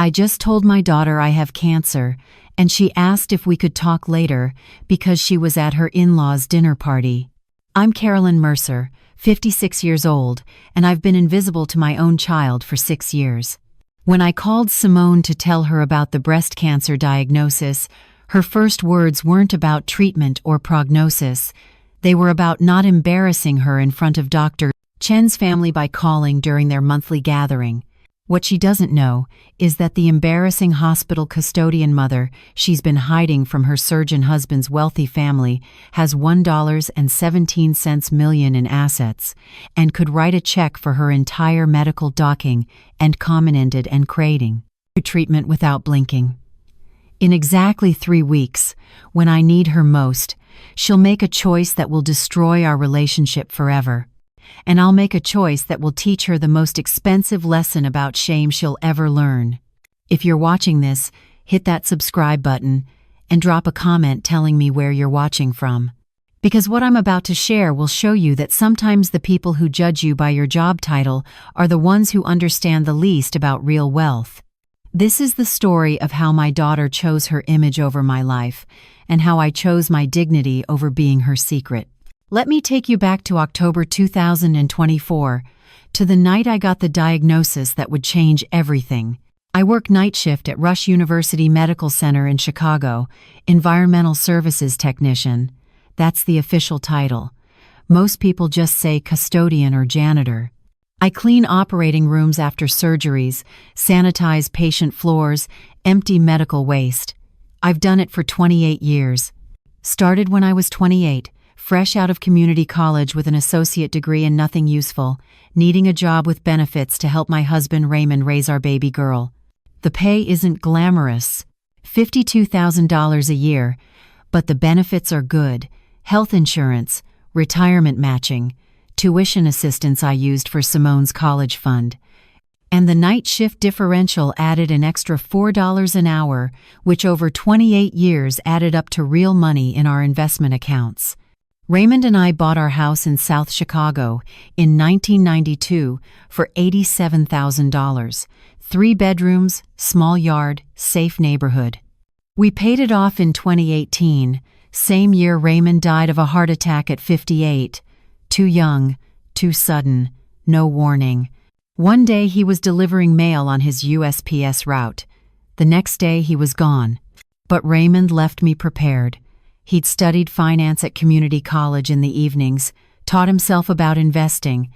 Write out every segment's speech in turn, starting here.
I just told my daughter I have cancer, and she asked if we could talk later because she was at her in-laws' dinner party. I'm Carolyn Mercer, 56 years old, and I've been invisible to my own child for 6 years. When I called Simone to tell her about the breast cancer diagnosis, her first words weren't about treatment or prognosis. They were about not embarrassing her in front of Dr. Chen's family by calling during their monthly gathering. What she doesn't know is that the embarrassing hospital custodian mother she's been hiding from her surgeon husband's wealthy family has $1.17 million in assets and could write a check for her entire medical docking and common-ended and creating treatment without blinking. In exactly 3 weeks, when I need her most, she'll make a choice that will destroy our relationship forever. And I'll make a choice that will teach her the most expensive lesson about shame she'll ever learn. If you're watching this, hit that subscribe button and drop a comment telling me where you're watching from. Because what I'm about to share will show you that sometimes the people who judge you by your job title are the ones who understand the least about real wealth. This is the story of how my daughter chose her image over my life, and how I chose my dignity over being her secret. Let me take you back to October 2024, to the night I got the diagnosis that would change everything. I work night shift at Rush University Medical Center in Chicago, environmental services technician. That's the official title. Most people just say custodian or janitor. I clean operating rooms after surgeries, sanitize patient floors, empty medical waste. I've done it for 28 years. Started when I was 28. Fresh out of community college with an associate degree in nothing useful, needing a job with benefits to help my husband Raymond raise our baby girl. The pay isn't glamorous, $52,000 a year, but the benefits are good: health insurance, retirement matching, tuition assistance I used for Simone's college fund. And the night shift differential added an extra $4 an hour, which over 28 years added up to real money in our investment accounts. Raymond and I bought our house in South Chicago in 1992 for $87,000. 3 bedrooms, small yard, safe neighborhood. We paid it off in 2018, same year Raymond died of a heart attack at 58. Too young, too sudden, no warning. One day he was delivering mail on his USPS route. The next day he was gone. But Raymond left me prepared. He'd studied finance at community college in the evenings, taught himself about investing.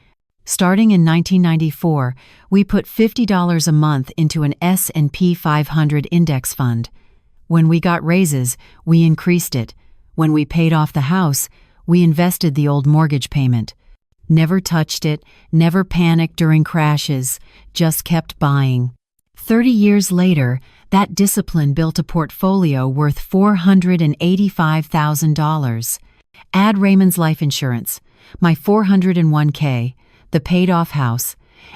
Starting in 1994, we put $50 a month into an S&P 500 index fund. When we got raises, we increased it. When we paid off the house, we invested the old mortgage payment. Never touched it, never panicked during crashes, just kept buying. 30 years later, that discipline built a portfolio worth $485,000. Add Raymond's life insurance, my 401k, the paid-off house,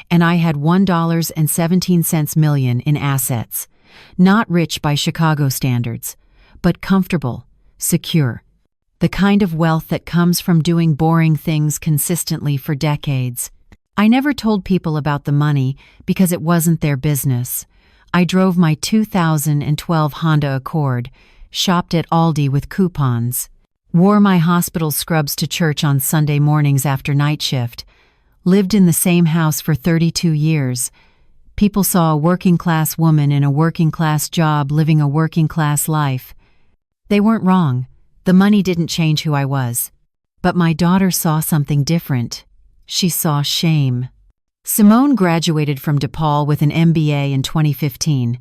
and I had $1.17 million in assets. Not rich by Chicago standards, but comfortable, secure. The kind of wealth that comes from doing boring things consistently for decades. I never told people about the money because it wasn't their business. I drove my 2012 Honda Accord, shopped at Aldi with coupons, wore my hospital scrubs to church on Sunday mornings after night shift, lived in the same house for 32 years. People saw a working-class woman in a working-class job living a working-class life. They weren't wrong. The money didn't change who I was. But my daughter saw something different. She saw shame. Simone graduated from DePaul with an MBA in 2015,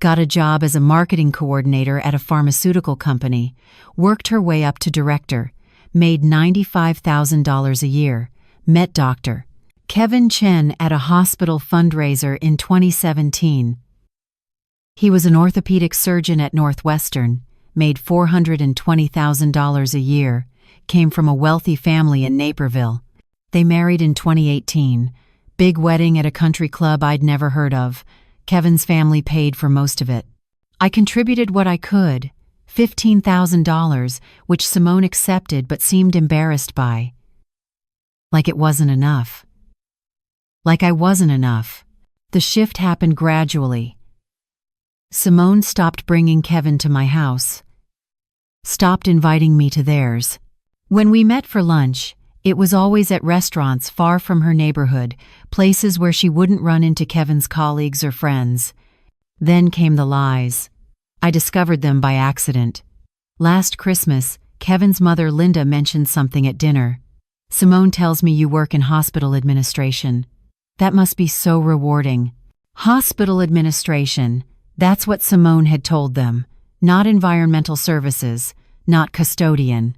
got a job as a marketing coordinator at a pharmaceutical company, worked her way up to director, made $95,000 a year, met Dr. Kevin Chen at a hospital fundraiser in 2017. He was an orthopedic surgeon at Northwestern, made $420,000 a year, came from a wealthy family in Naperville. They married in 2018. Big wedding at a country club I'd never heard of. Kevin's family paid for most of it. I contributed what I could, $15,000, which Simone accepted but seemed embarrassed by. Like it wasn't enough. Like I wasn't enough. The shift happened gradually. Simone stopped bringing Kevin to my house, stopped inviting me to theirs. When we met for lunch, it was always at restaurants far from her neighborhood, places where she wouldn't run into Kevin's colleagues or friends. Then came the lies. I discovered them by accident. Last Christmas, Kevin's mother Linda mentioned something at dinner. Simone tells me you work in hospital administration. That must be so rewarding. Hospital administration, that's what Simone had told them. Not environmental services, not custodian.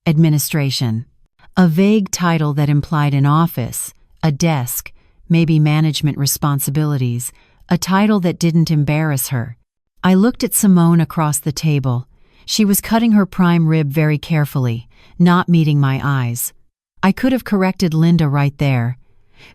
Administration. A vague title that implied an office, a desk, maybe management responsibilities, a title that didn't embarrass her. I looked at Simone across the table. She was cutting her prime rib very carefully, not meeting my eyes. I could have corrected Linda right there.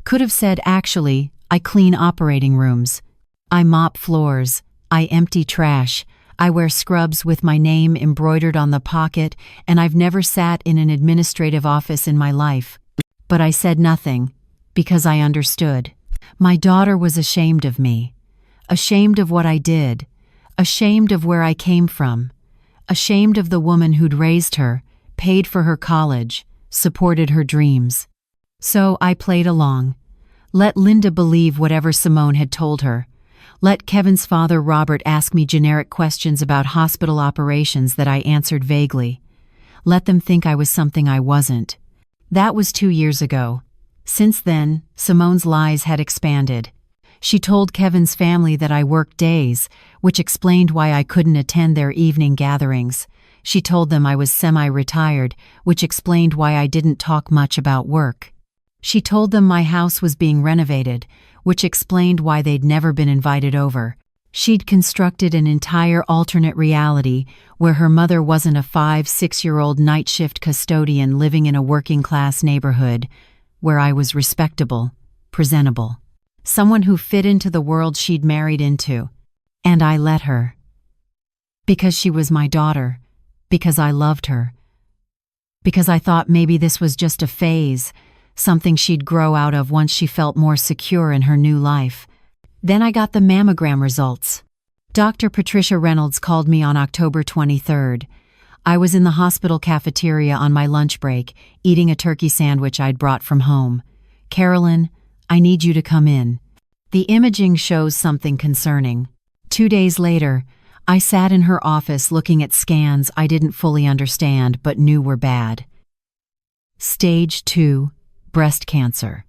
Could have said, actually, I clean operating rooms. I mop floors. I empty trash. I wear scrubs with my name embroidered on the pocket, and I've never sat in an administrative office in my life. But I said nothing, because I understood. My daughter was ashamed of me. Ashamed of what I did. Ashamed of where I came from. Ashamed of the woman who'd raised her, paid for her college, supported her dreams. So I played along. Let Linda believe whatever Simone had told her. Let Kevin's father Robert ask me generic questions about hospital operations that I answered vaguely. Let them think I was something I wasn't. That was 2 years ago. Since then, Simone's lies had expanded. She told Kevin's family that I worked days, which explained why I couldn't attend their evening gatherings. She told them I was semi-retired, which explained why I didn't talk much about work. She told them my house was being renovated, which explained why they'd never been invited over. She'd constructed an entire alternate reality where her mother wasn't a 5-6-year-old night shift custodian living in a working-class neighborhood, where I was respectable, presentable, someone who fit into the world she'd married into. And I let her. Because she was my daughter, because I loved her, because I thought maybe this was just a phase, something she'd grow out of once she felt more secure in her new life. Then I got the mammogram results. Dr. Patricia Reynolds called me on October 23rd. I was in the hospital cafeteria on my lunch break, eating a turkey sandwich I'd brought from home. "Carolyn, I need you to come in. The imaging shows something concerning." 2 days later, I sat in her office looking at scans I didn't fully understand but knew were bad. Stage 2. Breast cancer.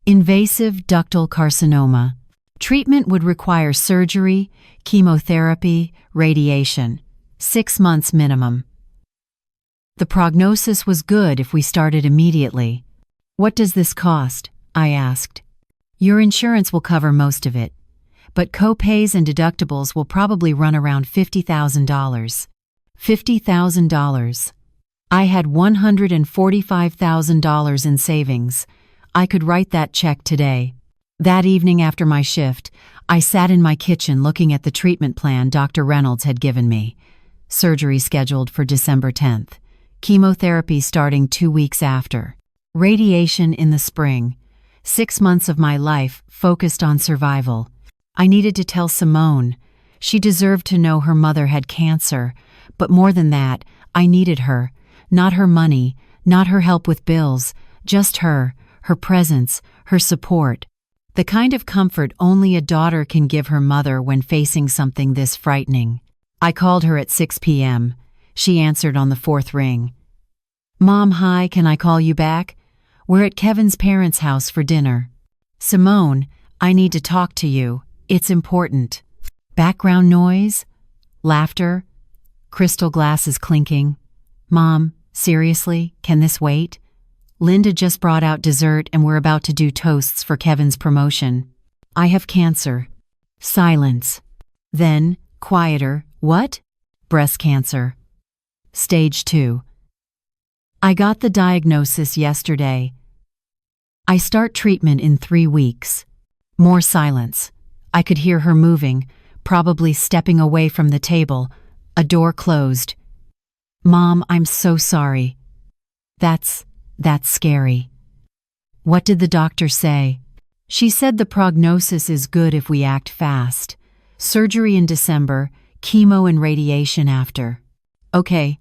Invasive ductal carcinoma. Treatment would require surgery, chemotherapy, radiation. 6 months minimum. The prognosis was good if we started immediately. "What does this cost?" I asked. "Your insurance will cover most of it, but co-pays and deductibles will probably run around $50,000. $50,000. I had $145,000 in savings. I could write that check today. That evening after my shift, I sat in my kitchen looking at the treatment plan Dr. Reynolds had given me. Surgery scheduled for December 10th. Chemotherapy starting 2 weeks after. Radiation in the spring. 6 months of my life focused on survival. I needed to tell Simone. She deserved to know her mother had cancer, but more than that, I needed her. Not her money, not her help with bills, just her presence, her support. The kind of comfort only a daughter can give her mother when facing something this frightening. I called her at 6 p.m. She answered on the 4th ring. "Mom, hi, can I call you back? We're at Kevin's parents' house for dinner." "Simone, I need to talk to you. It's important." Background noise, laughter, crystal glasses clinking. "Mom, seriously, can this wait? Linda just brought out dessert and we're about to do toasts for Kevin's promotion. I have cancer." Silence. Then, quieter, "What?" "Breast cancer. Stage 2. I got the diagnosis yesterday. I start treatment in 3 weeks. More silence. I could hear her moving, probably stepping away from the table. A door closed. "Mom, I'm so sorry." That's scary." "What did the doctor say?" "She said the prognosis is good if we act fast. Surgery in December, chemo and radiation after. Okay,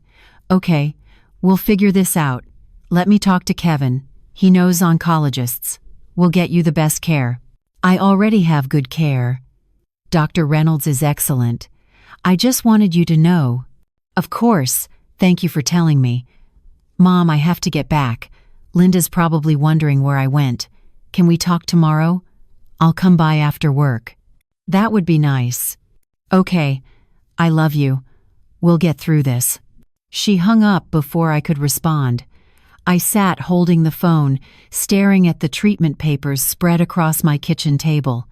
we'll figure this out. Let me talk to Kevin. He knows oncologists. We'll get you the best care. I already have good care. Dr. Reynolds is excellent. I just wanted you to know. Of course, thank you for telling me. Mom, I have to get back. Linda's probably wondering where I went. Can we talk tomorrow? I'll come by after work. That would be nice. Okay, I love you. We'll get through this. She hung up before I could respond. I sat holding the phone, staring at the treatment papers spread across my kitchen table.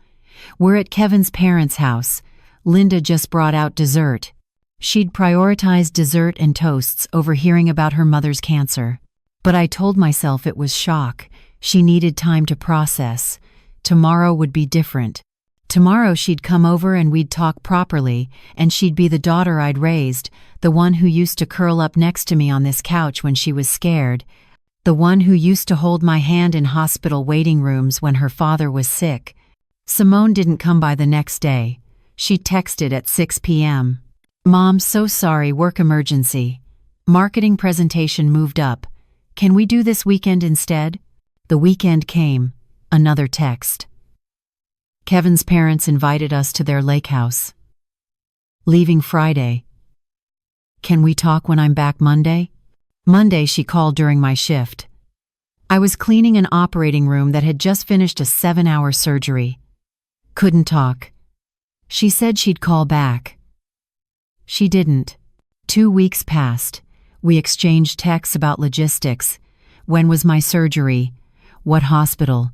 We're at Kevin's parents' house. Linda just brought out dessert. She'd prioritized dessert and toasts over hearing about her mother's cancer. But I told myself it was shock. She needed time to process. Tomorrow would be different. Tomorrow she'd come over and we'd talk properly, and she'd be the daughter I'd raised, the one who used to curl up next to me on this couch when she was scared, the one who used to hold my hand in hospital waiting rooms when her father was sick. Simone didn't come by the next day. She texted at 6 p.m. Mom, so sorry, work emergency. Marketing presentation moved up. Can we do this weekend instead? The weekend came. Another text. Kevin's parents invited us to their lake house. Leaving Friday. Can we talk when I'm back Monday? Monday she called during my shift. I was cleaning an operating room that had just finished a 7-hour surgery. Couldn't talk. She said she'd call back. She didn't. 2 weeks passed. We exchanged texts about logistics. When was my surgery? What hospital?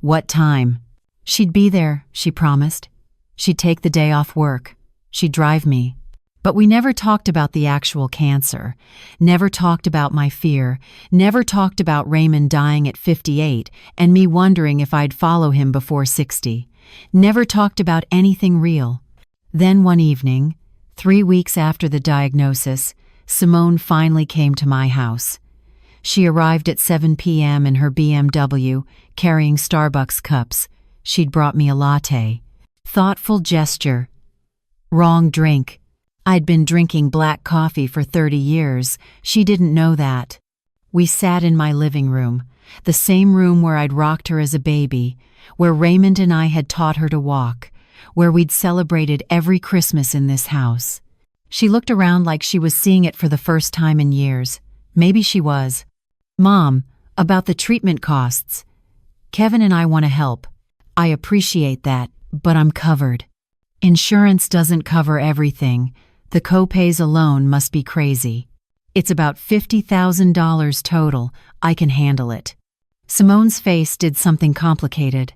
What time? She'd be there, she promised. She'd take the day off work. She'd drive me. But we never talked about the actual cancer, never talked about my fear, never talked about Raymond dying at 58 and me wondering if I'd follow him before 60. Never talked about anything real. Then one evening, 3 weeks after the diagnosis, Simone finally came to my house. She arrived at 7 p.m. in her BMW, carrying Starbucks cups. She'd brought me a latte. Thoughtful gesture. Wrong drink. I'd been drinking black coffee for 30 years. She didn't know that. We sat in my living room, the same room where I'd rocked her as a baby, where Raymond and I had taught her to walk, where we'd celebrated every Christmas in this house. She looked around like she was seeing it for the first time in years. Maybe she was. Mom, about the treatment costs. Kevin and I want to help. I appreciate that, but I'm covered. Insurance doesn't cover everything. The co-pays alone must be crazy. It's about $50,000 total. I can handle it. Simone's face did something complicated.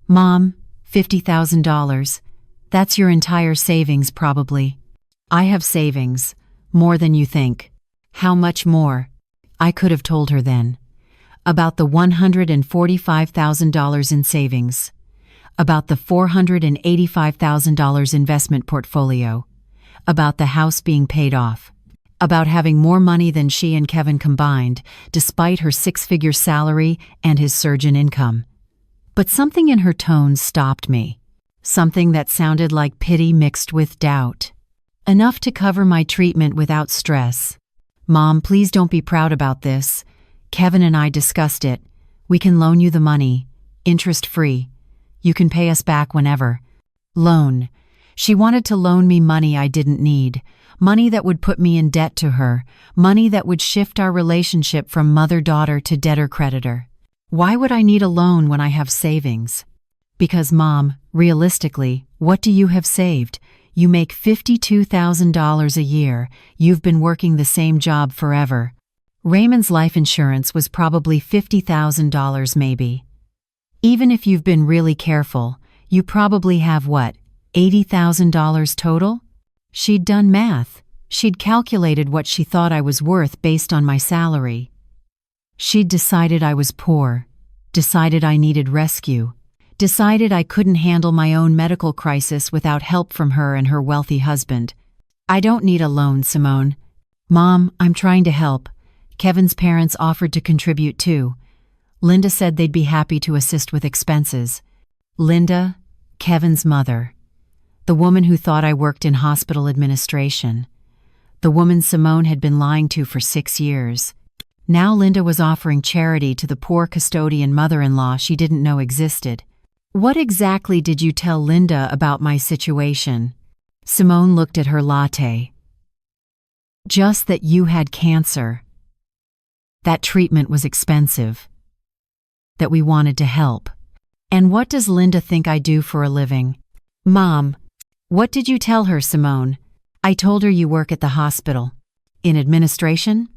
Mom, $50,000. That's your entire savings, probably. I have savings. More than you think. How much more? I could have told her then. About the $145,000 in savings. About the $485,000 investment portfolio. About the house being paid off. About having more money than she and Kevin combined, despite her 6-figure salary and his surgeon income. But something in her tone stopped me. Something that sounded like pity mixed with doubt. Enough to cover my treatment without stress. Mom, please don't be proud about this. Kevin and I discussed it. We can loan you the money, interest-free. You can pay us back whenever. Loan. She wanted to loan me money I didn't need, money that would put me in debt to her, money that would shift our relationship from mother-daughter to debtor-creditor. Why would I need a loan when I have savings? Because, Mom, realistically, what do you have saved? You make $52,000 a year. You've been working the same job forever. Raymond's life insurance was probably $50,000 maybe. Even if you've been really careful, you probably have what, $80,000 total? She'd done math. She'd calculated what she thought I was worth based on my salary. She'd decided I was poor, decided I needed rescue, decided I couldn't handle my own medical crisis without help from her and her wealthy husband. I don't need a loan, Simone. Mom, I'm trying to help. Kevin's parents offered to contribute too. Linda said they'd be happy to assist with expenses. Linda, Kevin's mother. The woman who thought I worked in hospital administration. The woman Simone had been lying to for 6 years. Now Linda was offering charity to the poor custodian mother-in-law she didn't know existed. What exactly did you tell Linda about my situation? Simone looked at her latte. Just that you had cancer. That treatment was expensive. That we wanted to help. And what does Linda think I do for a living? Mom, what did you tell her, Simone? I told her you work at the hospital. In administration?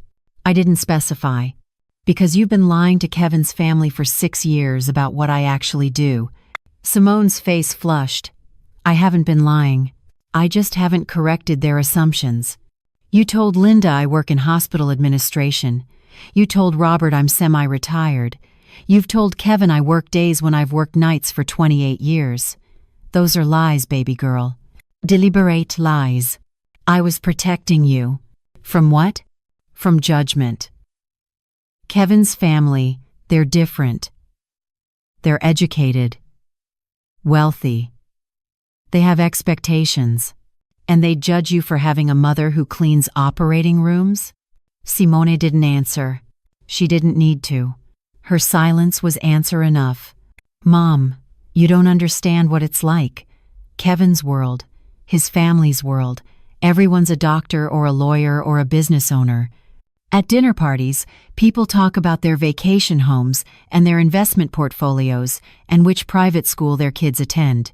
I didn't specify. Because you've been lying to Kevin's family for 6 years about what I actually do. Simone's face flushed. I haven't been lying. I just haven't corrected their assumptions. You told Linda I work in hospital administration. You told Robert I'm semi-retired. You've told Kevin I work days when I've worked nights for 28 years. Those are lies, baby girl. Deliberate lies. I was protecting you. From what? From judgment. Kevin's family, they're different. They're educated. Wealthy. They have expectations. And they judge you for having a mother who cleans operating rooms? Simone didn't answer. She didn't need to. Her silence was answer enough. Mom, you don't understand what it's like. Kevin's world, his family's world, everyone's a doctor or a lawyer or a business owner. At dinner parties, people talk about their vacation homes and their investment portfolios and which private school their kids attend.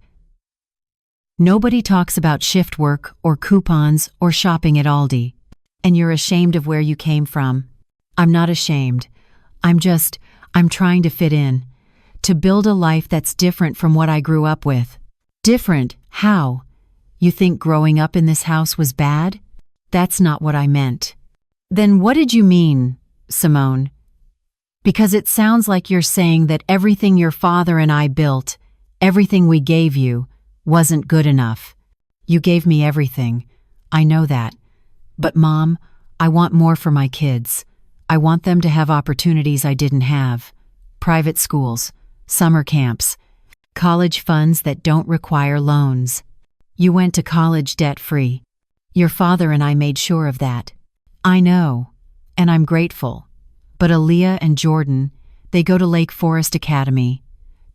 Nobody talks about shift work or coupons or shopping at Aldi. And you're ashamed of where you came from. I'm not ashamed. I'm trying to fit in. To build a life that's different from what I grew up with. Different? How? You think growing up in this house was bad? That's not what I meant. Then what did you mean, Simone? Because it sounds like you're saying that everything your father and I built, everything we gave you, wasn't good enough. You gave me everything. I know that. But Mom, I want more for my kids. I want them to have opportunities I didn't have. Private schools, summer camps, college funds that don't require loans. You went to college debt-free. Your father and I made sure of that. I know, and I'm grateful. But Aaliyah and Jordan, they go to Lake Forest Academy,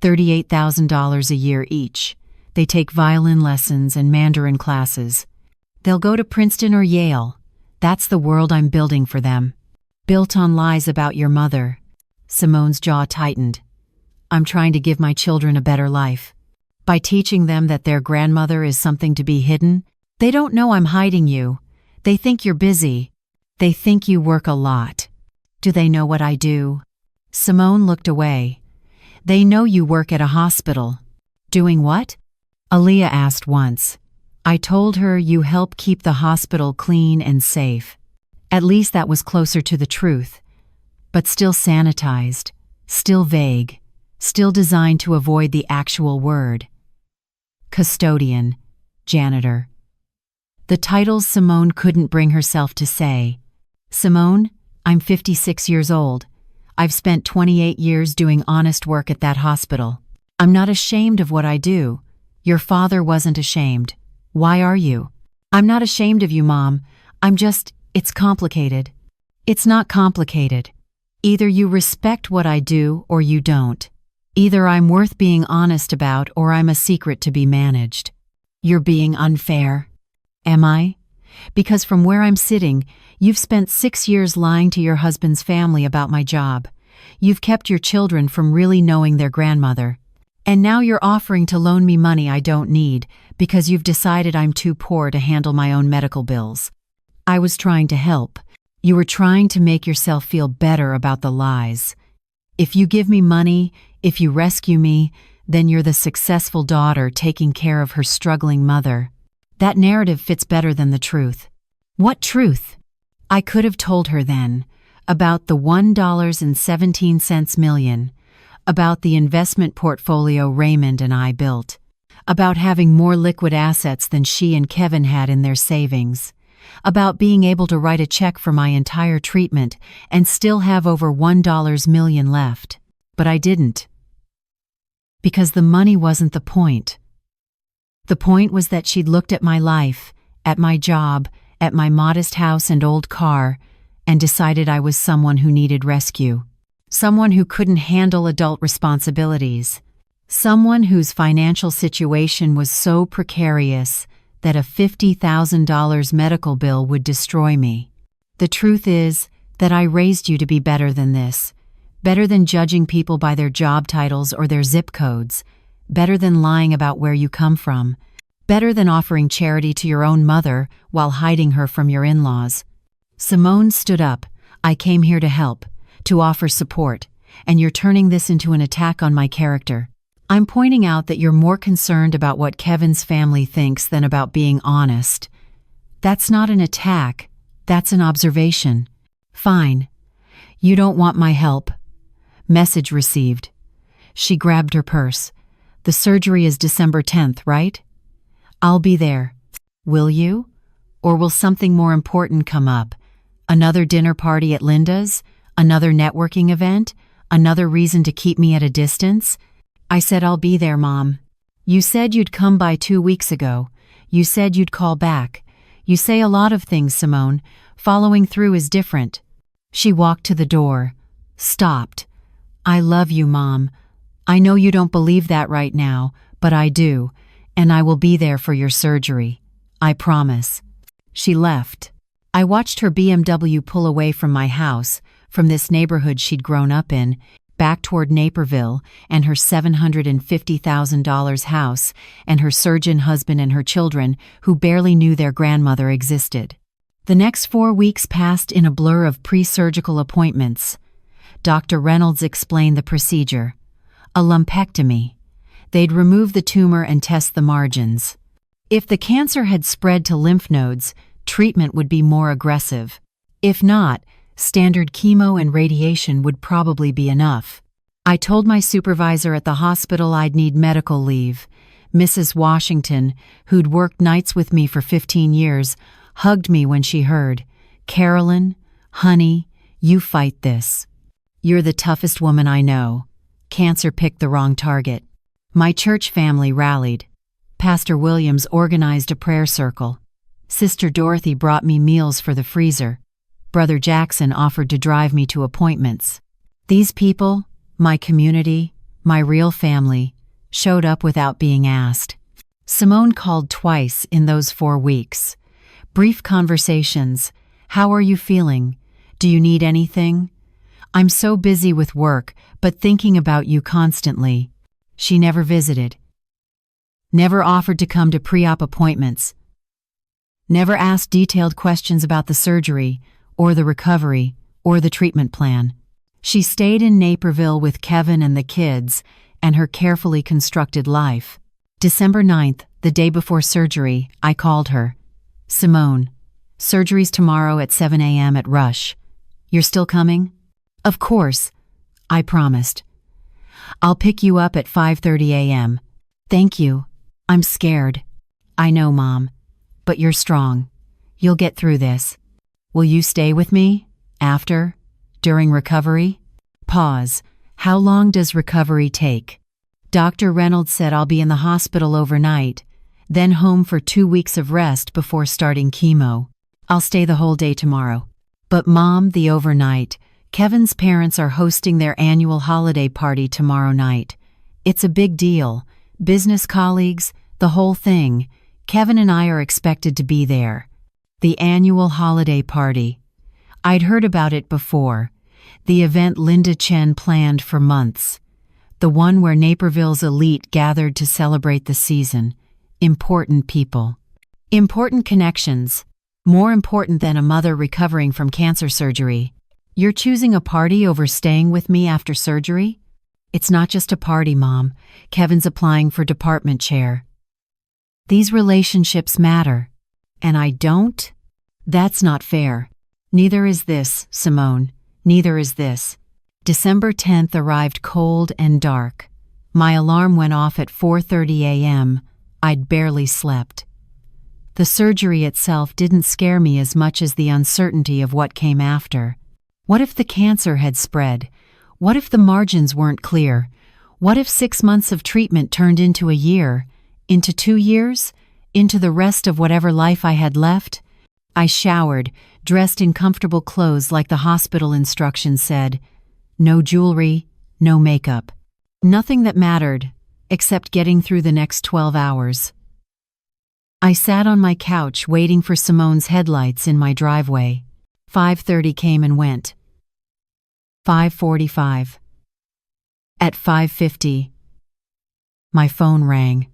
$38,000 a year each. They take violin lessons and Mandarin classes. They'll go to Princeton or Yale. That's the world I'm building for them. Built on lies about your mother. Simone's jaw tightened. I'm trying to give my children a better life. By teaching them that their grandmother is something to be hidden, they don't know I'm hiding you. They think you're busy. They think you work a lot. Do they know what I do? Simone looked away. They know you work at a hospital. Doing what? Aaliyah asked once. I told her you help keep the hospital clean and safe. At least that was closer to the truth. But still sanitized, still vague, still designed to avoid the actual word. Custodian, janitor. The titles Simone couldn't bring herself to say. Simone, I'm 56 years old. I've spent 28 years doing honest work at that hospital. I'm not ashamed of what I do. Your father wasn't ashamed. Why are you? I'm not ashamed of you, Mom. It's complicated. It's not complicated. Either you respect what I do or you don't. Either I'm worth being honest about or I'm a secret to be managed. You're being unfair. Am I? Because from where I'm sitting, you've spent 6 years lying to your husband's family about my job. You've kept your children from really knowing their grandmother. And now you're offering to loan me money I don't need because you've decided I'm too poor to handle my own medical bills. I was trying to help. You were trying to make yourself feel better about the lies. If you give me money, if you rescue me, then you're the successful daughter taking care of her struggling mother. That narrative fits better than the truth. What truth? I could have told her then about the $1.17 million, about the investment portfolio Raymond and I built, about having more liquid assets than she and Kevin had in their savings, about being able to write a check for my entire treatment and still have over $1 million left. But I didn't. Because the money wasn't the point. The point was that she'd looked at my life, at my job, at my modest house and old car, and decided I was someone who needed rescue. Someone who couldn't handle adult responsibilities. Someone whose financial situation was so precarious that a $50,000 medical bill would destroy me. The truth is that I raised you to be better than this. Better than judging people by their job titles or their zip codes. Better than lying about where you come from. Better than offering charity to your own mother while hiding her from your in-laws. Simone stood up. I came here to help, to offer support, and you're turning this into an attack on my character. I'm pointing out that you're more concerned about what Kevin's family thinks than about being honest. That's not an attack. That's an observation. Fine. You don't want my help. Message received. She grabbed her purse. The surgery is December 10th, right? I'll be there. Will you? Or will something more important come up? Another dinner party at Linda's? Another networking event? Another reason to keep me at a distance? I said I'll be there, Mom. You said you'd come by 2 weeks ago. You said you'd call back. You say a lot of things, Simone. Following through is different. She walked to the door. Stopped. I love you, Mom. I know you don't believe that right now, but I do, and I will be there for your surgery. I promise. She left. I watched her BMW pull away from my house, from this neighborhood she'd grown up in, back toward Naperville and her $750,000 house and her surgeon husband and her children who barely knew their grandmother existed. The next 4 weeks passed in a blur of pre-surgical appointments. Dr. Reynolds explained the procedure. A lumpectomy. They'd remove the tumor and test the margins. If the cancer had spread to lymph nodes, treatment would be more aggressive. If not, standard chemo and radiation would probably be enough. I told my supervisor at the hospital I'd need medical leave. Mrs. Washington, who'd worked nights with me for 15 years, hugged me when she heard, "Carolyn, honey, you fight this. You're the toughest woman I know." Cancer picked the wrong target. My church family rallied. Pastor Williams organized a prayer circle. Sister Dorothy brought me meals for the freezer. Brother Jackson offered to drive me to appointments. These people, my community, my real family, showed up without being asked. Simone called twice in those 4 weeks. Brief conversations. How are you feeling? Do you need anything? I'm so busy with work, but thinking about you constantly. She never visited. Never offered to come to pre-op appointments. Never asked detailed questions about the surgery, or the recovery, or the treatment plan. She stayed in Naperville with Kevin and the kids, and her carefully constructed life. December 9th, the day before surgery, I called her. "Simone, surgery's tomorrow at 7 a.m. at Rush. You're still coming?" "Of course," I promised. "I'll pick you up at 5:30 a.m. "Thank you. I'm scared." "I know, Mom. But you're strong. You'll get through this. Will you stay with me? After? During recovery?" Pause. How long does recovery take? Dr. Reynolds said I'll be in the hospital overnight, then home for 2 weeks of rest before starting chemo. I'll stay the whole day tomorrow. But Mom, the overnight. Kevin's parents are hosting their annual holiday party tomorrow night. It's a big deal. Business colleagues, the whole thing. Kevin and I are expected to be there. The annual holiday party. I'd heard about it before. The event Linda Chen planned for months. The one where Naperville's elite gathered to celebrate the season. Important people. Important connections. More important than a mother recovering from cancer surgery. You're choosing a party over staying with me after surgery? It's not just a party, Mom. Kevin's applying for department chair. These relationships matter. And I don't? That's not fair. Neither is this, Simone. Neither is this. December 10th arrived cold and dark. My alarm went off at 4:30 a.m. I'd barely slept. The surgery itself didn't scare me as much as the uncertainty of what came after. What if the cancer had spread? What if the margins weren't clear? What if 6 months of treatment turned into a year, Into 2 years? Into the rest of whatever life I had left? I showered, dressed in comfortable clothes like the hospital instructions said. No jewelry, no makeup. Nothing that mattered, except getting through the next 12 hours. I sat on my couch waiting for Simone's headlights in my driveway. 5:30 came and went. 5:45. At 5:50. My phone rang.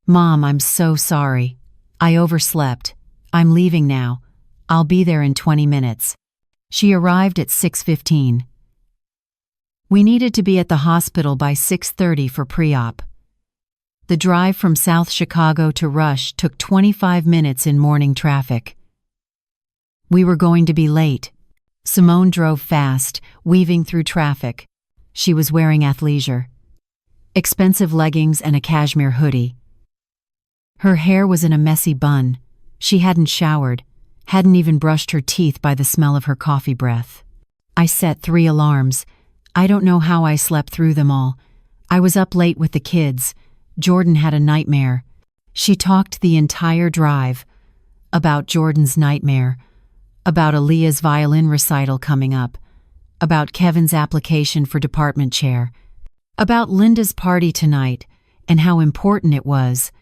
Mom, I'm so sorry. I overslept. I'm leaving now. I'll be there in 20 minutes. She arrived at 6:15. We needed to be at the hospital by 6:30 for pre-op. The drive from South Chicago to Rush took 25 minutes in morning traffic. We were going to be late. Simone drove fast, weaving through traffic. She was wearing athleisure, expensive leggings and a cashmere hoodie. Her hair was in a messy bun. She hadn't showered, hadn't even brushed her teeth by the smell of her coffee breath. I set 3 alarms. I don't know how I slept through them all. I was up late with the kids. Jordan had a nightmare. She talked the entire drive about Jordan's nightmare, about Aaliyah's violin recital coming up, about Kevin's application for department chair, about Linda's party tonight and how important it was.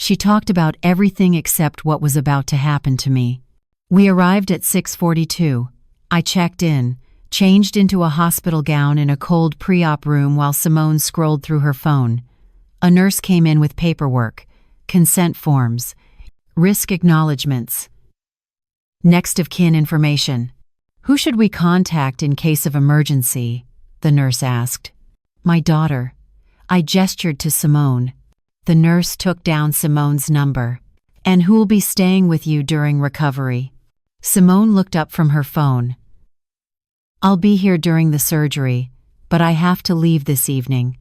She talked about everything except what was about to happen to me. We arrived at 6:42. I checked in, changed into a hospital gown in a cold pre-op room while Simone scrolled through her phone. A nurse came in with paperwork, consent forms, risk acknowledgments, next of kin information. Who should we contact in case of emergency? The nurse asked. My daughter. I gestured to Simone. The nurse took down Simone's number. And who'll be staying with you during recovery? Simone looked up from her phone. I'll be here during the surgery, but I have to leave this evening.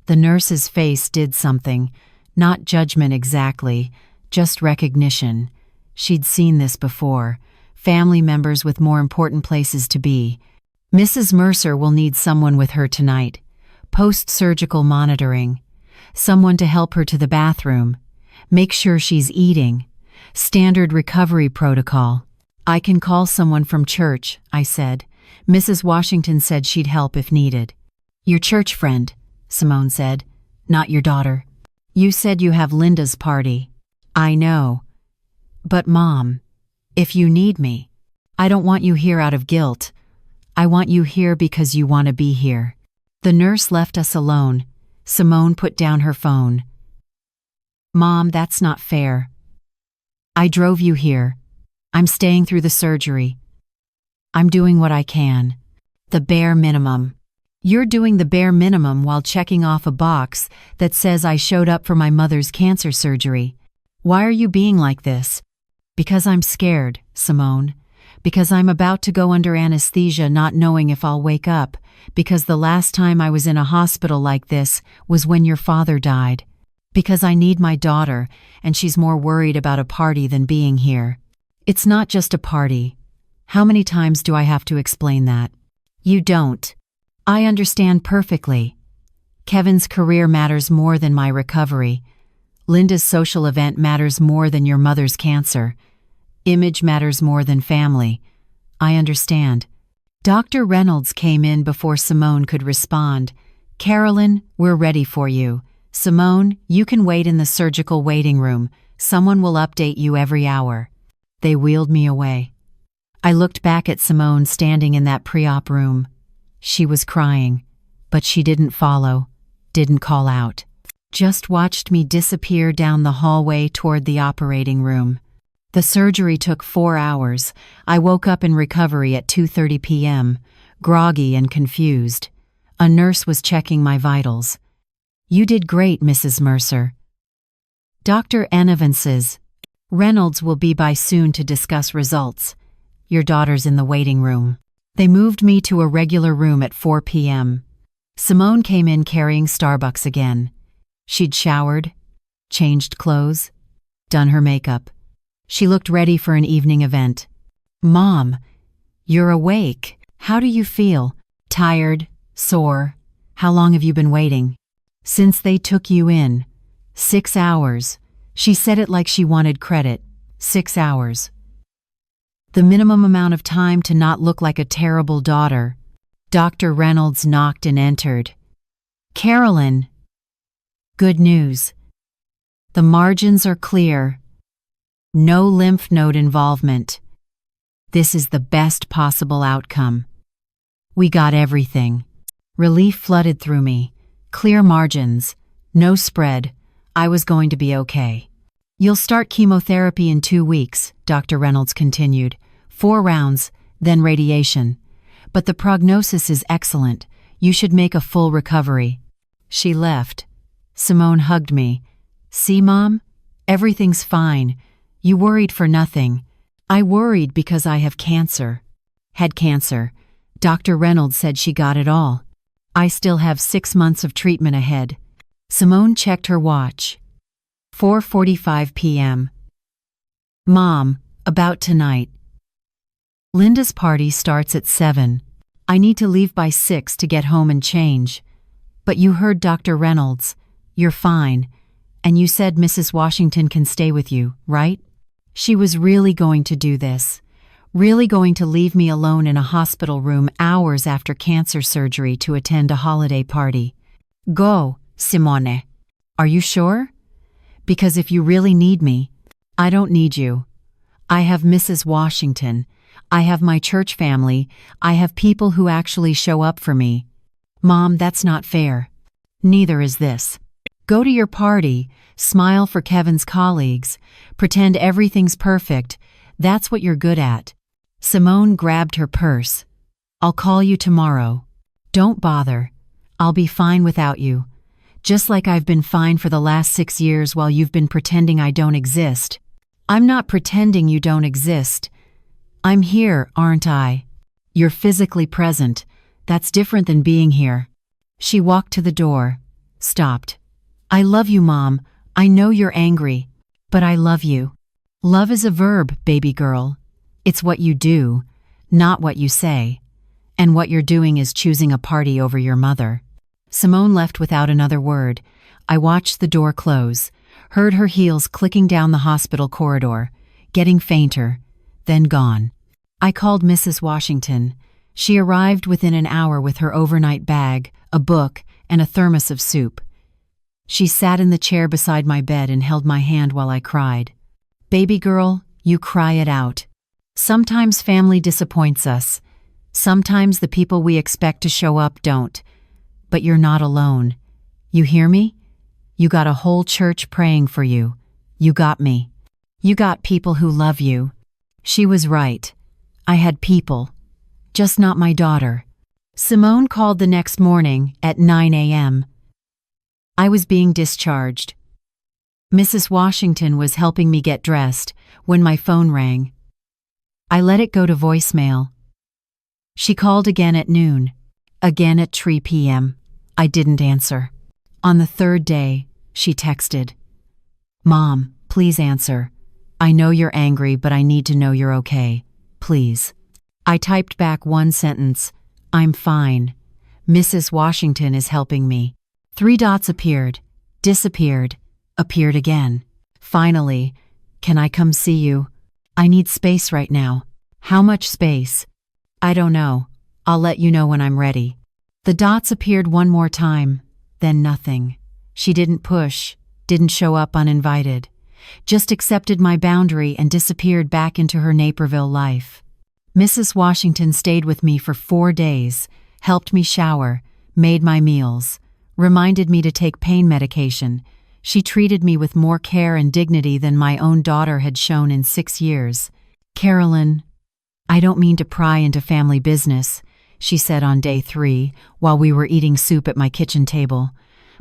The nurse's face did something, not judgment exactly, just recognition. She'd seen this before, family members with more important places to be. Mrs. Mercer will need someone with her tonight. Post-surgical monitoring. Someone to help her to the bathroom. Make sure she's eating. Standard recovery protocol. I can call someone from church, I said. Mrs. Washington said she'd help if needed. Your church friend, Simone said, not your daughter. You said you have Linda's party. I know. But Mom, if you need me, I don't want you here out of guilt. I want you here because you want to be here. The nurse left us alone. Simone put down her phone. Mom, that's not fair. I drove you here. I'm staying through the surgery. I'm doing what I can. The bare minimum. You're doing the bare minimum while checking off a box that says I showed up for my mother's cancer surgery. Why are you being like this? Because I'm scared, Simone. Because I'm about to go under anesthesia not knowing if I'll wake up. Because the last time I was in a hospital like this was when your father died. Because I need my daughter, and she's more worried about a party than being here. It's not just a party. How many times do I have to explain that? You don't. I understand perfectly. Kevin's career matters more than my recovery. Linda's social event matters more than your mother's cancer. Image matters more than family. I understand. Dr. Reynolds came in before Simone could respond. Carolyn, we're ready for you. Simone, you can wait in the surgical waiting room. Someone will update you every hour. They wheeled me away. I looked back at Simone standing in that pre-op room. She was crying, but she didn't follow, didn't call out. Just watched me disappear down the hallway toward the operating room. The surgery took 4 hours. I woke up in recovery at 2:30 p.m., groggy and confused. A nurse was checking my vitals. You did great, Mrs. Mercer. Dr. Evanses. Reynolds will be by soon to discuss results. Your daughter's in the waiting room. They moved me to a regular room at 4 p.m. Simone came in carrying Starbucks again. She'd showered, changed clothes, done her makeup. She looked ready for an evening event. Mom, you're awake. How do you feel? Tired? Sore? How long have you been waiting? Since they took you in. 6 hours. She said it like she wanted credit. 6 hours. The minimum amount of time to not look like a terrible daughter. Dr. Reynolds knocked and entered. Carolyn. Good news. The margins are clear. No lymph node involvement. This is the best possible outcome. We got everything. Relief flooded through me. Clear margins. No spread. I was going to be okay. You'll start chemotherapy in 2 weeks, Dr. Reynolds continued. 4 rounds, then radiation. But the prognosis is excellent. You should make a full recovery. She left. Simone hugged me. See, Mom? Everything's fine. You worried for nothing. I worried because I have cancer. Had cancer. Dr. Reynolds said she got it all. I still have 6 months of treatment ahead. Simone checked her watch. 4:45 p.m. Mom, about tonight. Linda's party starts at 7. I need to leave by 6 to get home and change. But you heard Dr. Reynolds. You're fine. And you said Mrs. Washington can stay with you, right? She was really going to do this. Really going to leave me alone in a hospital room hours after cancer surgery to attend a holiday party. Go, Simone. Are you sure? Because if you really need me, I don't need you. I have Mrs. Washington. I have my church family. I have people who actually show up for me. Mom, that's not fair. Neither is this. Go to your party, smile for Kevin's colleagues, pretend everything's perfect. That's what you're good at. Simone grabbed her purse. I'll call you tomorrow. Don't bother. I'll be fine without you. Just like I've been fine for the last 6 years while you've been pretending I don't exist. I'm not pretending you don't exist. I'm here, aren't I? You're physically present. That's different than being here. She walked to the door. Stopped. I love you, Mom. I know you're angry. But I love you. Love is a verb, baby girl. It's what you do, not what you say. And what you're doing is choosing a party over your mother. Simone left without another word. I watched the door close, heard her heels clicking down the hospital corridor, getting fainter, then gone. I called Mrs. Washington. She arrived within an hour with her overnight bag, a book, and a thermos of soup. She sat in the chair beside my bed and held my hand while I cried. Baby girl, you cry it out. Sometimes family disappoints us. Sometimes the people we expect to show up don't. But you're not alone. You hear me? You got a whole church praying for you. You got me. You got people who love you. She was right. I had people. Just not my daughter. Simone called the next morning at 9 a.m. I was being discharged. Mrs. Washington was helping me get dressed when my phone rang. I let it go to voicemail. She called again at noon. Again at 3 p.m. I didn't answer. On the 3rd day, she texted. Mom, please answer. I know you're angry, but I need to know you're okay. Please. I typed back one sentence. I'm fine. Mrs. Washington is helping me. 3 dots appeared, disappeared, appeared again. Finally, can I come see you? I need space right now. How much space? I don't know. I'll let you know when I'm ready. The dots appeared one more time, then nothing. She didn't push, didn't show up uninvited, just accepted my boundary and disappeared back into her Naperville life. Mrs. Washington stayed with me for 4 days, helped me shower, made my meals, reminded me to take pain medication. She treated me with more care and dignity than my own daughter had shown in 6 years. Carolyn, I don't mean to pry into family business, she said on day 3 while we were eating soup at my kitchen table.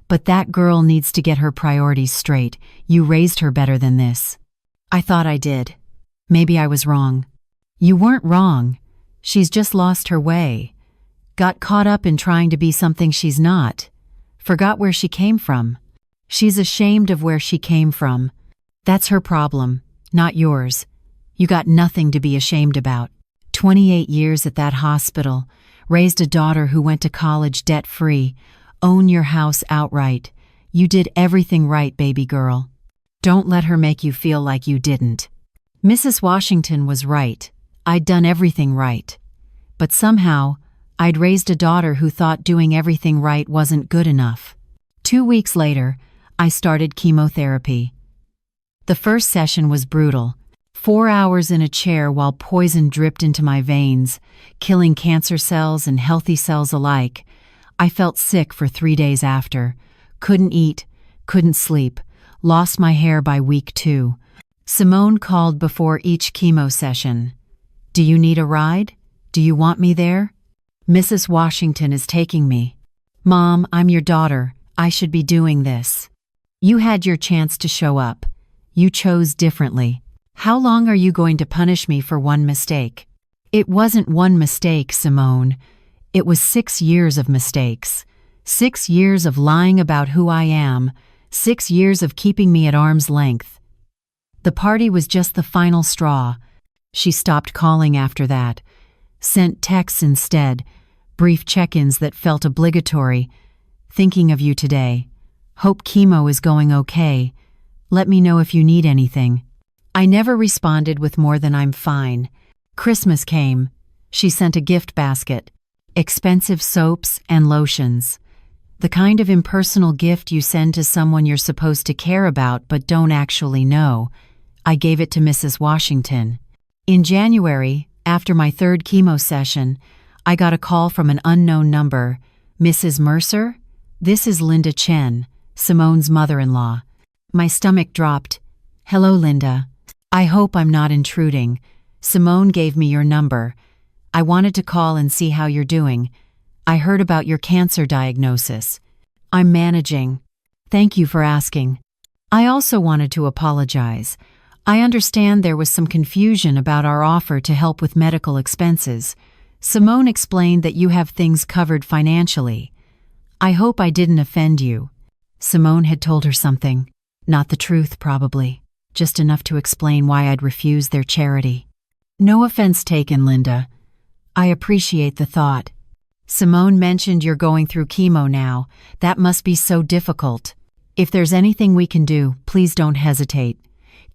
But that girl needs to get her priorities straight. You raised her better than this. I thought I did. Maybe I was wrong. You weren't wrong. She's just lost her way. Got caught up in trying to be something she's not. Forgot where she came from. She's ashamed of where she came from. That's her problem, not yours. You got nothing to be ashamed about. 28 years at that hospital, raised a daughter who went to college debt-free, own your house outright. You did everything right, baby girl. Don't let her make you feel like you didn't. Mrs. Washington was right. I'd done everything right. But somehow, I'd raised a daughter who thought doing everything right wasn't good enough. 2 weeks later, I started chemotherapy. The first session was brutal. 4 hours in a chair while poison dripped into my veins, killing cancer cells and healthy cells alike. I felt sick for 3 days after. Couldn't eat, couldn't sleep, lost my hair by week 2. Simone called before each chemo session. "Do you need a ride? Do you want me there? Mrs. Washington is taking me. Mom, I'm your daughter. I should be doing this. You had your chance to show up. You chose differently. How long are you going to punish me for one mistake?" It wasn't one mistake, Simone. It was 6 years of mistakes. 6 years of lying about who I am. 6 years of keeping me at arm's length. The party was just the final straw. She stopped calling after that. Sent texts instead, brief check-ins that felt obligatory. "Thinking of you today. Hope chemo is going okay. Let me know if you need anything." I never responded with more than "I'm fine." Christmas came. She sent a gift basket. Expensive soaps and lotions. The kind of impersonal gift you send to someone you're supposed to care about but don't actually know. I gave it to Mrs. Washington. In January, after my 3rd chemo session, I got a call from an unknown number. "Mrs. Mercer? This is Linda Chen, Simone's mother-in-law." My stomach dropped. "Hello, Linda. I hope I'm not intruding. Simone gave me your number. I wanted to call and see how you're doing. I heard about your cancer diagnosis. I'm managing. Thank you for asking. I also wanted to apologize. I understand there was some confusion about our offer to help with medical expenses. Simone explained that you have things covered financially. I hope I didn't offend you." Simone had told her something. Not the truth, probably. Just enough to explain why I'd refused their charity. "No offense taken, Linda. I appreciate the thought. Simone mentioned you're going through chemo now. That must be so difficult. If there's anything we can do, please don't hesitate.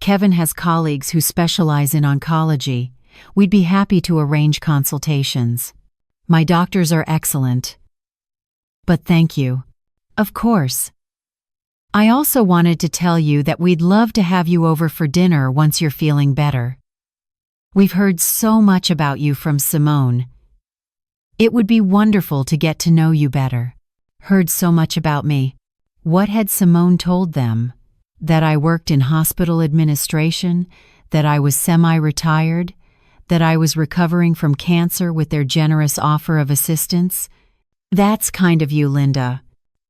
Kevin has colleagues who specialize in oncology. We'd be happy to arrange consultations. My doctors are excellent. But thank you." "Of course. I also wanted to tell you that we'd love to have you over for dinner once you're feeling better. We've heard so much about you from Simone. It would be wonderful to get to know you better." Heard so much about me. What had Simone told them? That I worked in hospital administration, that I was semi-retired, that I was recovering from cancer with their generous offer of assistance? That's kind of you, Linda.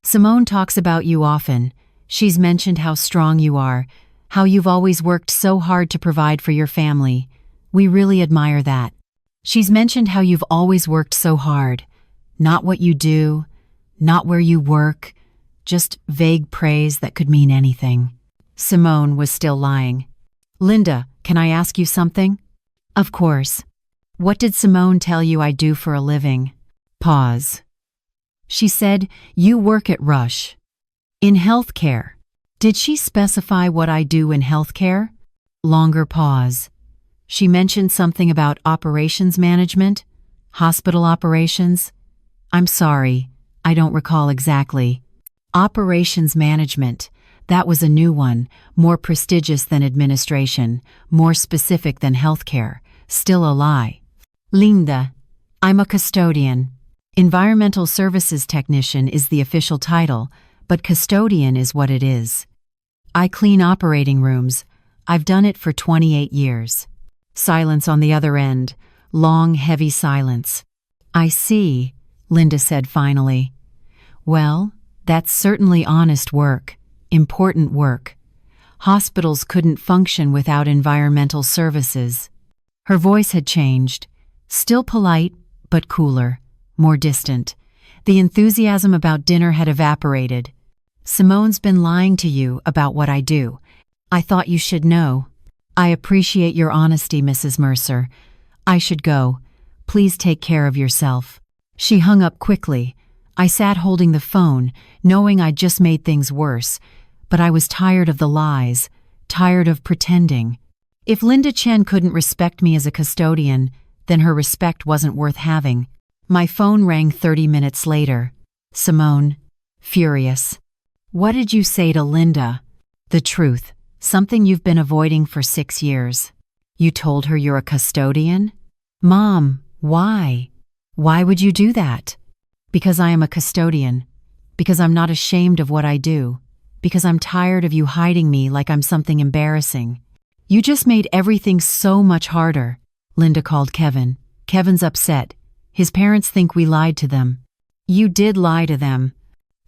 Simone talks about you often. She's mentioned how strong you are, how you've always worked so hard to provide for your family. We really admire that. She's mentioned how you've always worked so hard. Not what you do, not where you work, just vague praise that could mean anything. Simone was still lying. "Linda, can I ask you something?" "Of course. What did Simone tell you I do for a living?" Pause. "She said, you work at Rush. In healthcare. Did she specify what I do in healthcare?" Longer pause. "She mentioned something about operations management? Hospital operations?" "I'm sorry, I don't recall exactly." Operations management. That was a new one, more prestigious than administration, more specific than healthcare. Still a lie. "Linda, I'm a custodian. Environmental Services Technician is the official title, but custodian is what it is. I clean operating rooms. I've done it for 28 years. Silence on the other end. Long, heavy silence. "I see," Linda said finally. "Well, that's certainly honest work. Important work. Hospitals couldn't function without environmental services." Her voice had changed. Still polite, but cooler, more distant. The enthusiasm about dinner had evaporated. "Simone's been lying to you about what I do. I thought you should know. I appreciate your honesty, Mrs. Mercer. I should go. Please take care of yourself." She hung up quickly. I sat holding the phone, knowing I'd just made things worse, but I was tired of the lies, tired of pretending. If Linda Chen couldn't respect me as a custodian, then her respect wasn't worth having. My phone rang 30 minutes later. Simone, furious. What did you say to Linda? The truth, something you've been avoiding for 6 years. You told her you're a custodian? Mom, why? Why would you do that? Because I am a custodian. Because I'm not ashamed of what I do. Because I'm tired of you hiding me like I'm something embarrassing. You just made everything so much harder. Linda called Kevin. Kevin's upset. His parents think we lied to them. You did lie to them.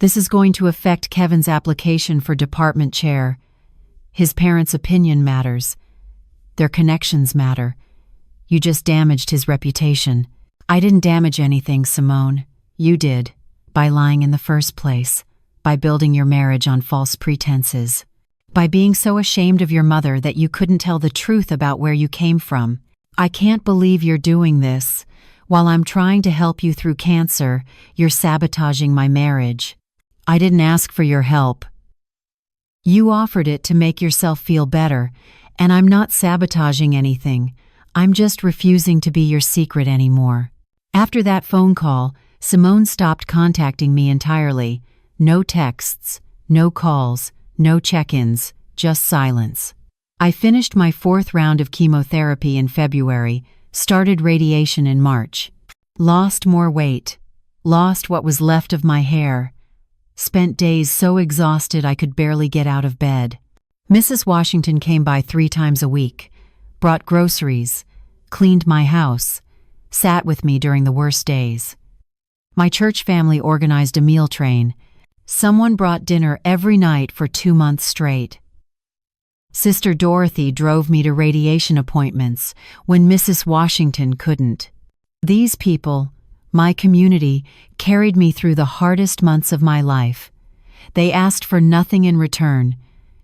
This is going to affect Kevin's application for department chair. His parents' opinion matters. Their connections matter. You just damaged his reputation. I didn't damage anything, Simone. You did, by lying in the first place, by building your marriage on false pretenses, by being so ashamed of your mother that you couldn't tell the truth about where you came from. I can't believe you're doing this. While I'm trying to help you through cancer, you're sabotaging my marriage. I didn't ask for your help. You offered it to make yourself feel better, and I'm not sabotaging anything. I'm just refusing to be your secret anymore. After that phone call, Simone stopped contacting me entirely. No texts, no calls, no check-ins, just silence. I finished my 4th round of chemotherapy in February, started radiation in March. Lost more weight. Lost what was left of my hair. Spent days so exhausted I could barely get out of bed. Mrs. Washington came by 3 times a week, brought groceries, cleaned my house, sat with me during the worst days. My church family organized a meal train. Someone brought dinner every night for 2 months straight. Sister Dorothy drove me to radiation appointments when Mrs. Washington couldn't. These people, my community, carried me through the hardest months of my life. They asked for nothing in return,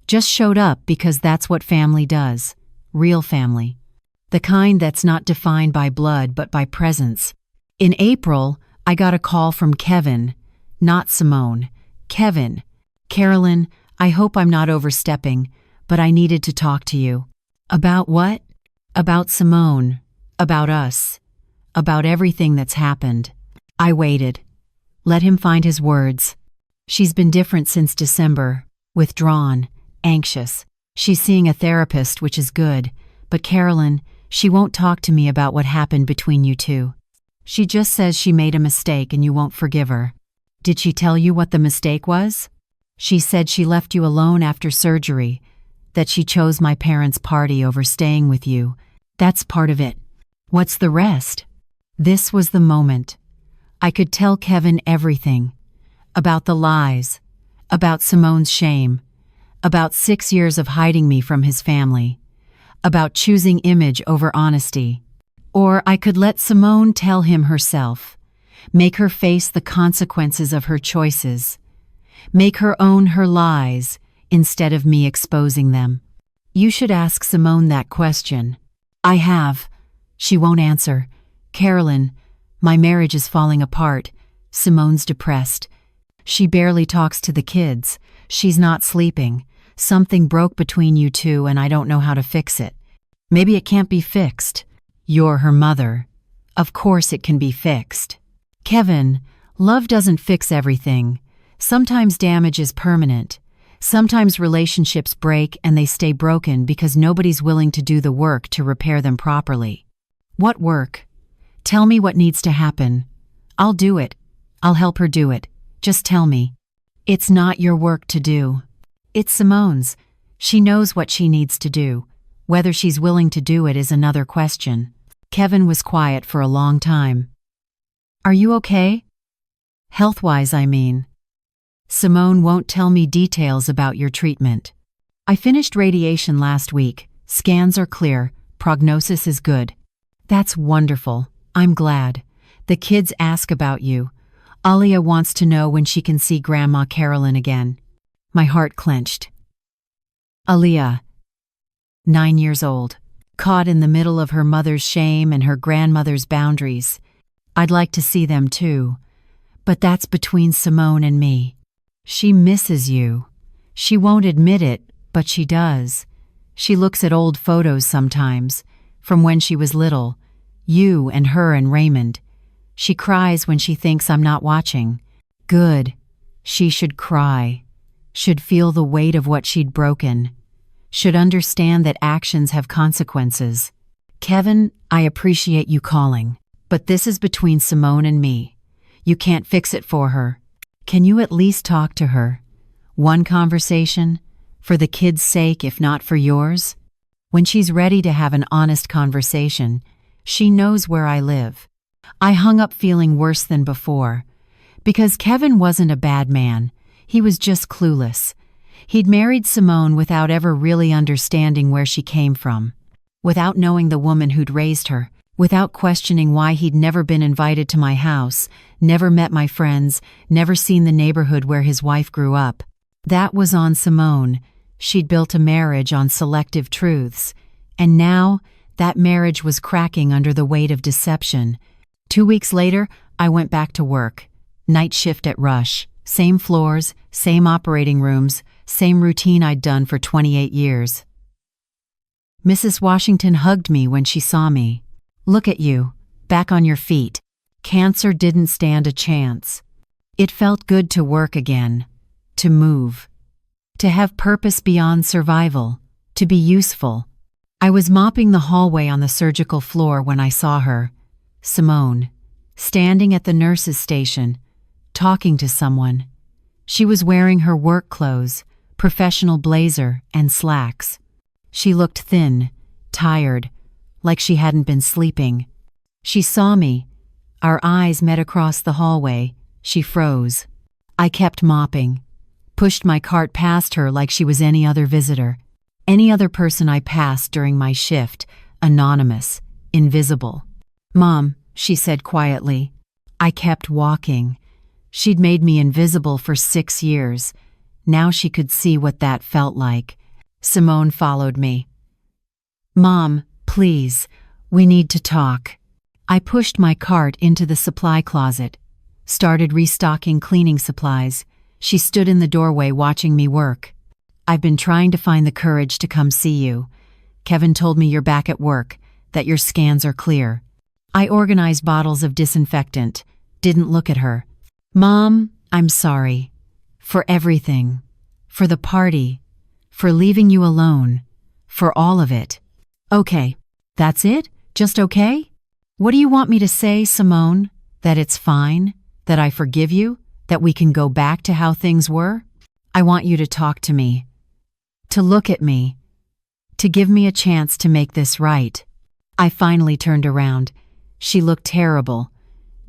just showed up because that's what family does. Real family. The kind that's not defined by blood but by presence. In April, I got a call from Kevin, not Simone. Kevin. Carolyn, I hope I'm not overstepping, but I needed to talk to you. About what? About Simone. About us. About everything that's happened. I waited. Let him find his words. She's been different since December. Withdrawn. Anxious. She's seeing a therapist, which is good. But Carolyn, she won't talk to me about what happened between you two. She just says she made a mistake and you won't forgive her. Did she tell you what the mistake was? She said she left you alone after surgery, that she chose my parents' party over staying with you. That's part of it. What's the rest? This was the moment. I could tell Kevin everything. About the lies. About Simone's shame. About 6 years of hiding me from his family. About choosing image over honesty. Or I could let Simone tell him herself. Make her face the consequences of her choices. Make her own her lies, instead of me exposing them. You should ask Simone that question. I have. She won't answer. Carolyn, my marriage is falling apart. Simone's depressed. She barely talks to the kids. She's not sleeping. Something broke between you two and I don't know how to fix it. Maybe it can't be fixed. You're her mother. Of course it can be fixed. Kevin, love doesn't fix everything. Sometimes damage is permanent. Sometimes relationships break and they stay broken because nobody's willing to do the work to repair them properly. What work? Tell me what needs to happen. I'll do it. I'll help her do it. Just tell me. It's not your work to do. It's Simone's. She knows what she needs to do. Whether she's willing to do it is another question. Kevin was quiet for a long time. Are you okay? Health-wise, I mean. Simone won't tell me details about your treatment. I finished radiation last week. Scans are clear. Prognosis is good. That's wonderful. I'm glad. The kids ask about you. Alia wants to know when she can see Grandma Carolyn again. My heart clenched. Alia, 9 years old, caught in the middle of her mother's shame and her grandmother's boundaries. I'd like to see them too, but that's between Simone and me. She misses you. She won't admit it, but she does. She looks at old photos sometimes, from when she was little, you and her and Raymond. She cries when she thinks I'm not watching. Good. She should cry. Should feel the weight of what she'd broken. Should understand that actions have consequences. Kevin, I appreciate you calling, but this is between Simone and me. You can't fix it for her. Can you at least talk to her? One conversation? For the kid's sake, if not for yours? When she's ready to have an honest conversation, she knows where I live. I hung up feeling worse than before. Because Kevin wasn't a bad man. He was just clueless. He'd married Simone without ever really understanding where she came from. Without knowing the woman who'd raised her. Without questioning why he'd never been invited to my house, never met my friends, never seen the neighborhood where his wife grew up. That was on Simone. She'd built a marriage on selective truths. And now, that marriage was cracking under the weight of deception. 2 weeks later, I went back to work. Night shift at Rush. Same floors, same operating rooms, same routine I'd done for 28 years. Mrs. Washington hugged me when she saw me. Look at you, back on your feet. Cancer didn't stand a chance. It felt good to work again, to move, to have purpose beyond survival, to be useful. I was mopping the hallway on the surgical floor when I saw her, Simone, standing at the nurse's station, talking to someone. She was wearing her work clothes, professional blazer and slacks. She looked thin, tired, like she hadn't been sleeping. She saw me. Our eyes met across the hallway. She froze. I kept mopping, pushed my cart past her like she was any other visitor, any other person I passed during my shift, anonymous, invisible. Mom, she said quietly. I kept walking. She'd made me invisible for 6 years. Now she could see what that felt like. Simone followed me. Mom, please, we need to talk. I pushed my cart into the supply closet, started restocking cleaning supplies. She stood in the doorway watching me work. I've been trying to find the courage to come see you. Kevin told me you're back at work, that your scans are clear. I organized bottles of disinfectant, didn't look at her. Mom, I'm sorry. For everything. For the party. For leaving you alone. For all of it. Okay, that's it? Just okay? What do you want me to say, Simone? That it's fine? That I forgive you? That we can go back to how things were? I want you to talk to me. To look at me. To give me a chance to make this right. I finally turned around. She looked terrible.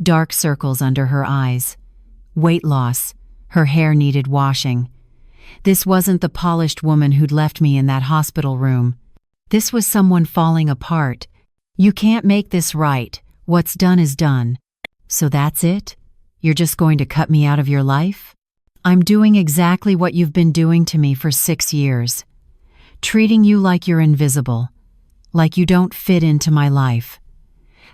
Dark circles under her eyes. Weight loss. Her hair needed washing. This wasn't the polished woman who'd left me in that hospital room. This was someone falling apart. You can't make this right. What's done is done. So that's it? You're just going to cut me out of your life? I'm doing exactly what you've been doing to me for 6 years. Treating you like you're invisible. Like you don't fit into my life.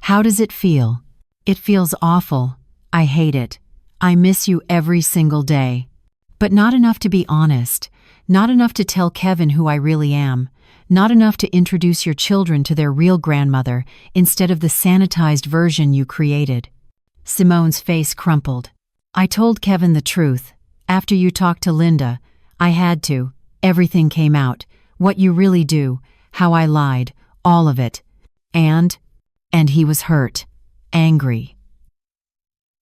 How does it feel? It feels awful. I hate it. I miss you every single day. But not enough to be honest. Not enough to tell Kevin who I really am. Not enough to introduce your children to their real grandmother instead of the sanitized version you created. Simone's face crumpled. I told Kevin the truth. After you talked to Linda, I had to. Everything came out. What you really do. How I lied. All of it. And he was hurt. Angry.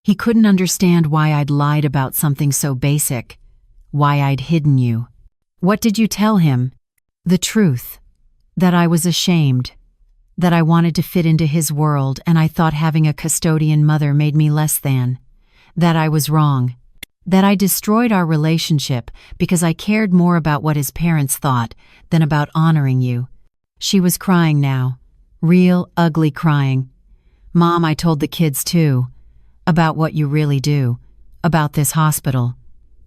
He couldn't understand why I'd lied about something so basic. Why I'd hidden you. What did you tell him? The truth. That I was ashamed. That I wanted to fit into his world and I thought having a custodian mother made me less than. That I was wrong. That I destroyed our relationship because I cared more about what his parents thought than about honoring you. She was crying now. Real, ugly crying. Mom, I told the kids too. About what you really do. About this hospital.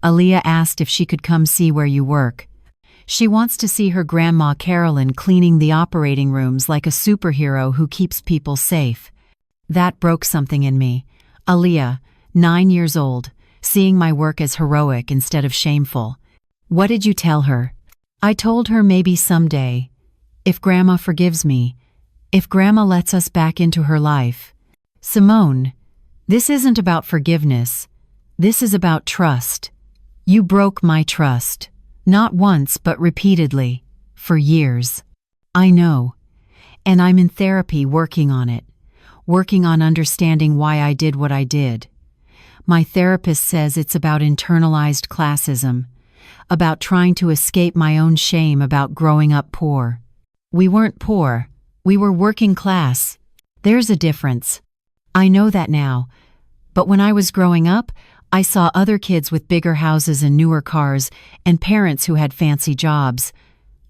Aaliyah asked if she could come see where you work. She wants to see her grandma Carolyn cleaning the operating rooms like a superhero who keeps people safe. That broke something in me. Aaliyah, 9 years old, seeing my work as heroic instead of shameful. What did you tell her? I told her maybe someday, If Grandma forgives me, if Grandma lets us back into her life. Simone, this isn't about forgiveness. This is about trust. You broke my trust. Not once, but repeatedly. For years. I know. And I'm in therapy working on it. Working on understanding why I did what I did. My therapist says it's about internalized classism. About trying to escape my own shame about growing up poor. We weren't poor. We were working class. There's a difference. I know that now. But when I was growing up, I saw other kids with bigger houses and newer cars and parents who had fancy jobs.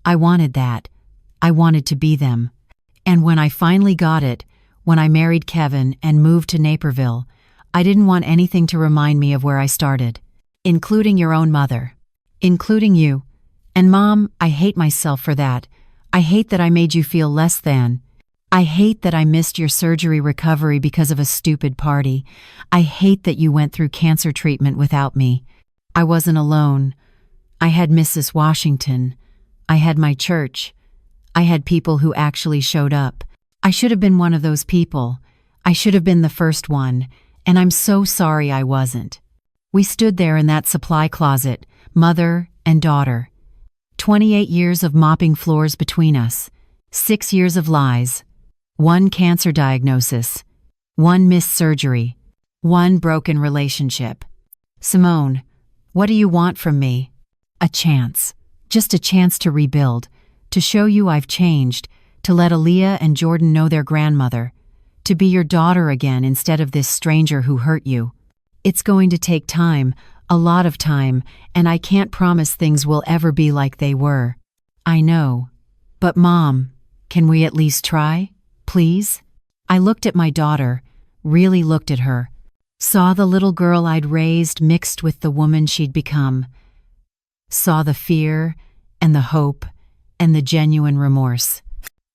I wanted that. I wanted to be them. And when I finally got it, when I married Kevin and moved to Naperville, I didn't want anything to remind me of where I started. Including your own mother. Including you. And Mom, I hate myself for that. I hate that I made you feel less than. I hate that I missed your surgery recovery because of a stupid party. I hate that you went through cancer treatment without me. I wasn't alone. I had Mrs. Washington. I had my church. I had people who actually showed up. I should have been one of those people. I should have been the first one, and I'm so sorry I wasn't. We stood there in that supply closet, mother and daughter. 28 years of mopping floors between us. 6 years of lies. 1 cancer diagnosis. 1 missed surgery. 1 broken relationship. Simone, what do you want from me? A chance. Just a chance to rebuild. To show you I've changed. To let Aaliyah and Jordan know their grandmother. To be your daughter again instead of this stranger who hurt you. It's going to take time, a lot of time, and I can't promise things will ever be like they were. I know. But Mom, can we at least try? Please? I looked at my daughter, really looked at her. Saw the little girl I'd raised mixed with the woman she'd become. Saw the fear and the hope and the genuine remorse.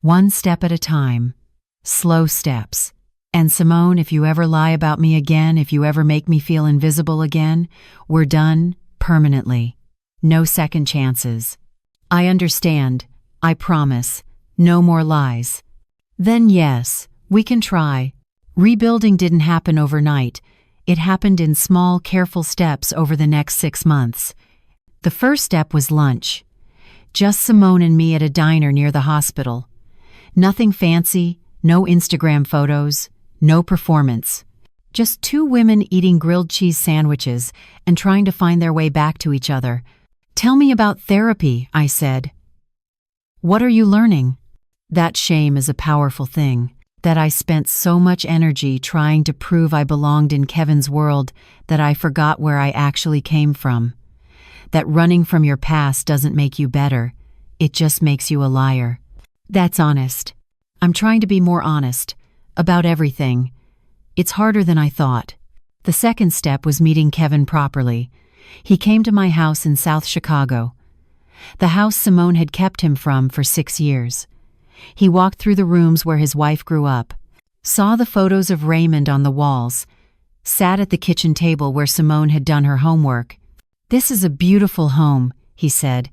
1 step at a time. Slow steps. And Simone, if you ever lie about me again, if you ever make me feel invisible again, we're done, permanently. No second chances. I understand. I promise. No more lies. Then yes, we can try. Rebuilding didn't happen overnight. It happened in small, careful steps over the next 6 months. The first step was lunch. Just Simone and me at a diner near the hospital. Nothing fancy, no Instagram photos. No performance. Just 2 women eating grilled cheese sandwiches and trying to find their way back to each other. Tell me about therapy, I said. What are you learning? That shame is a powerful thing. That I spent so much energy trying to prove I belonged in Kevin's world that I forgot where I actually came from. That running from your past doesn't make you better. It just makes you a liar. That's honest. I'm trying to be more honest. About everything. It's harder than I thought. The second step was meeting Kevin properly. He came to my house in South Chicago. The house Simone had kept him from for 6 years. He walked through the rooms where his wife grew up, saw the photos of Raymond on the walls, sat at the kitchen table where Simone had done her homework. This is a beautiful home, he said.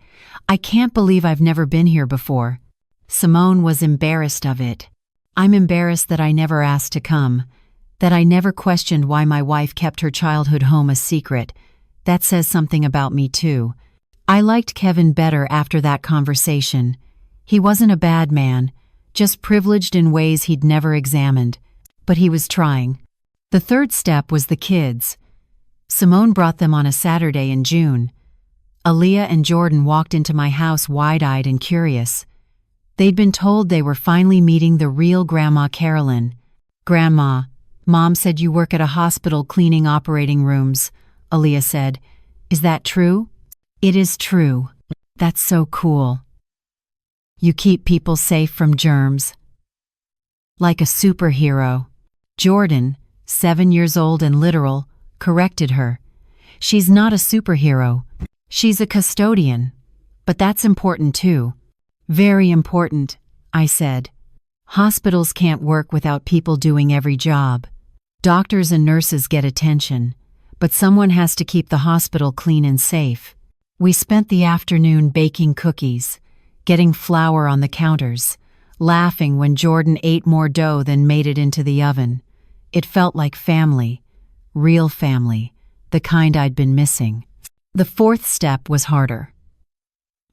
I can't believe I've never been here before. Simone was embarrassed of it. I'm embarrassed that I never asked to come, that I never questioned why my wife kept her childhood home a secret. That says something about me too. I liked Kevin better after that conversation. He wasn't a bad man, just privileged in ways he'd never examined. But he was trying. The third step was the kids. Simone brought them on a Saturday in June. Aaliyah and Jordan walked into my house wide-eyed and curious. They'd been told they were finally meeting the real Grandma Carolyn. Grandma, Mom said you work at a hospital cleaning operating rooms, Aaliyah said. Is that true? It is true. That's so cool. You keep people safe from germs. Like a superhero. Jordan, 7 years old and literal, corrected her. She's not a superhero. She's a custodian. But that's important too. Very important, I said. Hospitals can't work without people doing every job. Doctors and nurses get attention, but someone has to keep the hospital clean and safe. We spent the afternoon baking cookies, getting flour on the counters, laughing when Jordan ate more dough than made it into the oven. It felt like family, real family, the kind I'd been missing. The fourth step was harder.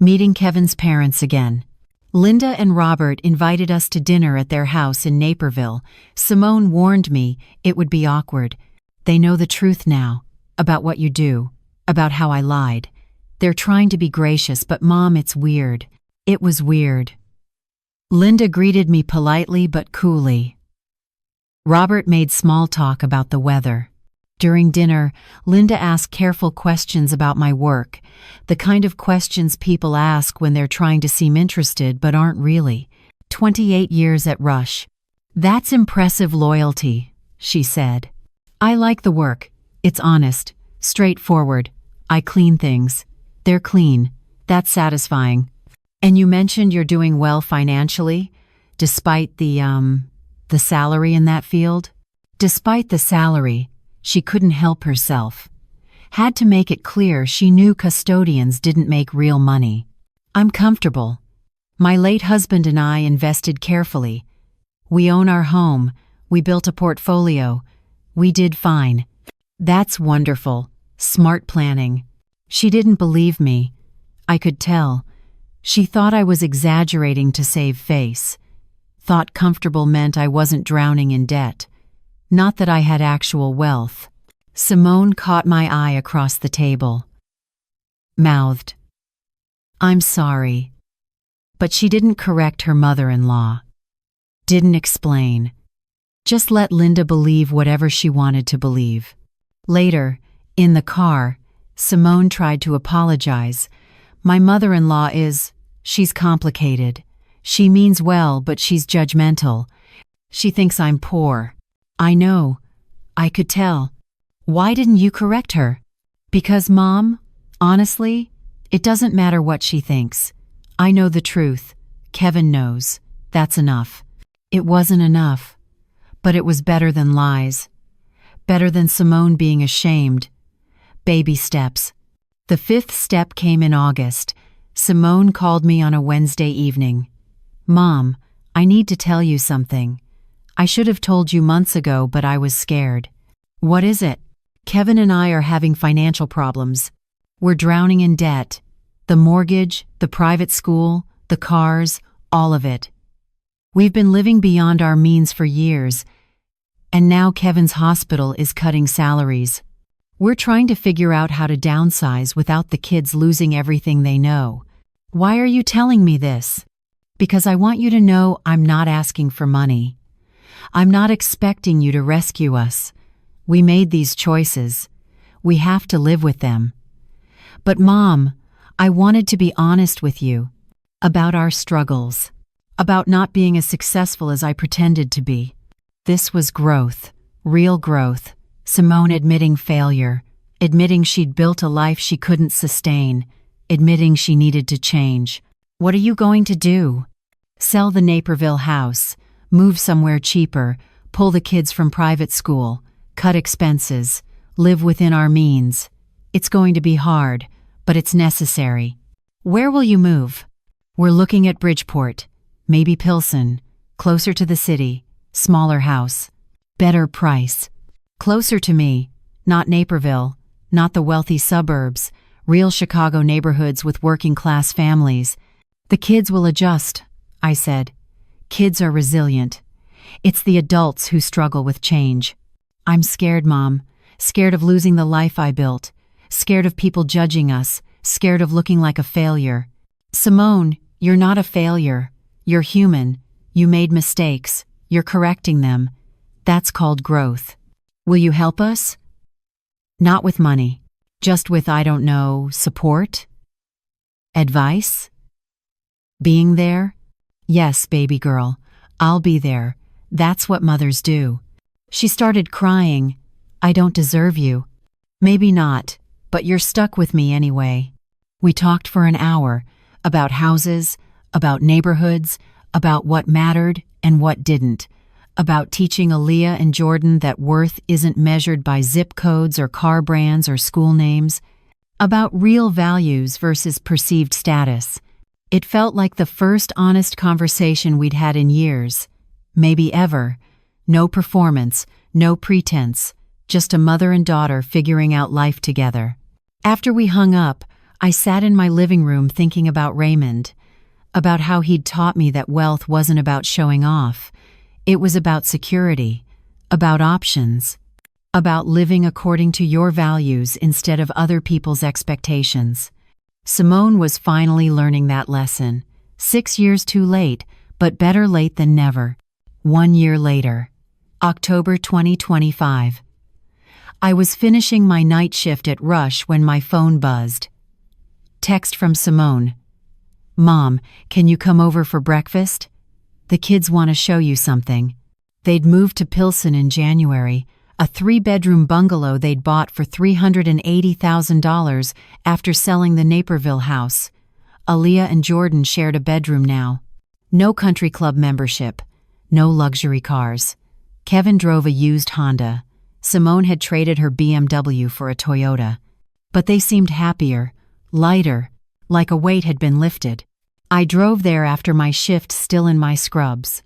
Meeting Kevin's parents again. Linda and Robert invited us to dinner at their house in Naperville. Simone warned me it would be awkward. They know the truth now, about what you do, about how I lied. They're trying to be gracious, but Mom, it's weird. It was weird. Linda greeted me politely but coolly. Robert made small talk about the weather. During dinner, Linda asked careful questions about my work, the kind of questions people ask when they're trying to seem interested but aren't really. 28 years at Rush. That's impressive loyalty, she said. I like the work. It's honest, straightforward. I clean things. They're clean. That's satisfying. And you mentioned you're doing well financially, despite the salary in that field? Despite the salary, she couldn't help herself. Had to make it clear she knew custodians didn't make real money. I'm comfortable. My late husband and I invested carefully. We own our home. We built a portfolio. We did fine. That's wonderful. Smart planning. She didn't believe me. I could tell. She thought I was exaggerating to save face. Thought comfortable meant I wasn't drowning in debt. Not that I had actual wealth. Simone caught my eye across the table. Mouthed, "I'm sorry." But she didn't correct her mother-in-law. Didn't explain. Just let Linda believe whatever she wanted to believe. Later, in the car, Simone tried to apologize. My mother-in-law she's complicated. She means well, but she's judgmental. She thinks I'm poor. I know. I could tell. Why didn't you correct her? Because, Mom, honestly, it doesn't matter what she thinks. I know the truth. Kevin knows. That's enough. It wasn't enough. But it was better than lies. Better than Simone being ashamed. Baby steps. The fifth step came in August. Simone called me on a Wednesday evening. "Mom, I need to tell you something. I should have told you months ago, but I was scared." "What is it?" "Kevin and I are having financial problems. We're drowning in debt. The mortgage, the private school, the cars, all of it. We've been living beyond our means for years, and now Kevin's hospital is cutting salaries. We're trying to figure out how to downsize without the kids losing everything they know." "Why are you telling me this?" "Because I want you to know I'm not asking for money. I'm not expecting you to rescue us. We made these choices. We have to live with them. But Mom, I wanted to be honest with you. About our struggles. About not being as successful as I pretended to be." This was growth. Real growth. Simone admitting failure. Admitting she'd built a life she couldn't sustain. Admitting she needed to change. "What are you going to do?" "Sell the Naperville house. Move somewhere cheaper. Pull the kids from private school. Cut expenses. Live within our means. It's going to be hard, but it's necessary." "Where will you move?" "We're looking at Bridgeport. Maybe Pilsen. Closer to the city. Smaller house. Better price. Closer to me. Not Naperville. Not the wealthy suburbs. Real Chicago neighborhoods with working-class families. The kids will adjust," I said. "Kids are resilient. It's the adults who struggle with change." "I'm scared, Mom. Scared of losing the life I built. Scared of people judging us. Scared of looking like a failure." "Simone, you're not a failure. You're human. You made mistakes. You're correcting them. That's called growth. Will you help us?" "Not with money. Just with, I don't know, support? Advice? Being there?" "Yes, baby girl. I'll be there. That's what mothers do." She started crying. "I don't deserve you." "Maybe not, but you're stuck with me anyway." We talked for an hour about houses, about neighborhoods, about what mattered and what didn't, about teaching Aaliyah and Jordan that worth isn't measured by zip codes or car brands or school names, about real values versus perceived status. It felt like the first honest conversation we'd had in years, maybe ever. No performance, no pretense, just a mother and daughter figuring out life together. After we hung up, I sat in my living room thinking about Raymond, about how he'd taught me that wealth wasn't about showing off. It was about security, about options, about living according to your values instead of other people's expectations. Simone was finally learning that lesson. 6 years too late, but better late than never. 1 year later, October 2025. I was finishing my night shift at Rush when my phone buzzed. Text from Simone. "Mom, can you come over for breakfast? The kids want to show you something." They'd moved to Pilsen in January, a 3-bedroom bungalow they'd bought for $380,000 after selling the Naperville house. Aaliyah and Jordan shared a bedroom now. No country club membership, no luxury cars. Kevin drove a used Honda. Simone had traded her BMW for a Toyota. But they seemed happier, lighter, like a weight had been lifted. I drove there after my shift, still in my scrubs.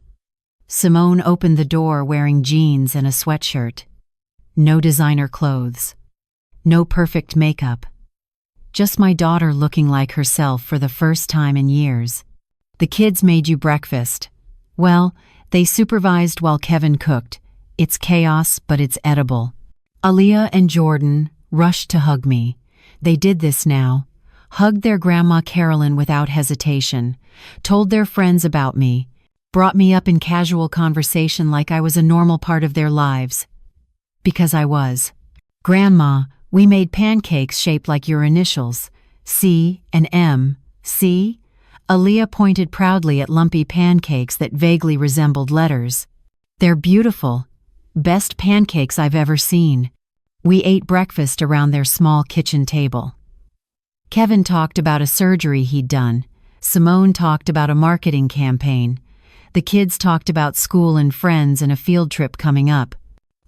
Simone opened the door wearing jeans and a sweatshirt. No designer clothes. No perfect makeup. Just my daughter looking like herself for the first time in years. "The kids made you breakfast." Well, they supervised while Kevin cooked. It's chaos, but it's edible. Aaliyah and Jordan rushed to hug me. They did this now. Hugged their grandma Carolyn without hesitation. Told their friends about me. Brought me up in casual conversation like I was a normal part of their lives. Because I was. "Grandma, we made pancakes shaped like your initials. C and M. See?" Aaliyah pointed proudly at lumpy pancakes that vaguely resembled letters. "They're beautiful. Best pancakes I've ever seen." We ate breakfast around their small kitchen table. Kevin talked about a surgery he'd done. Simone talked about a marketing campaign. The kids talked about school and friends and a field trip coming up.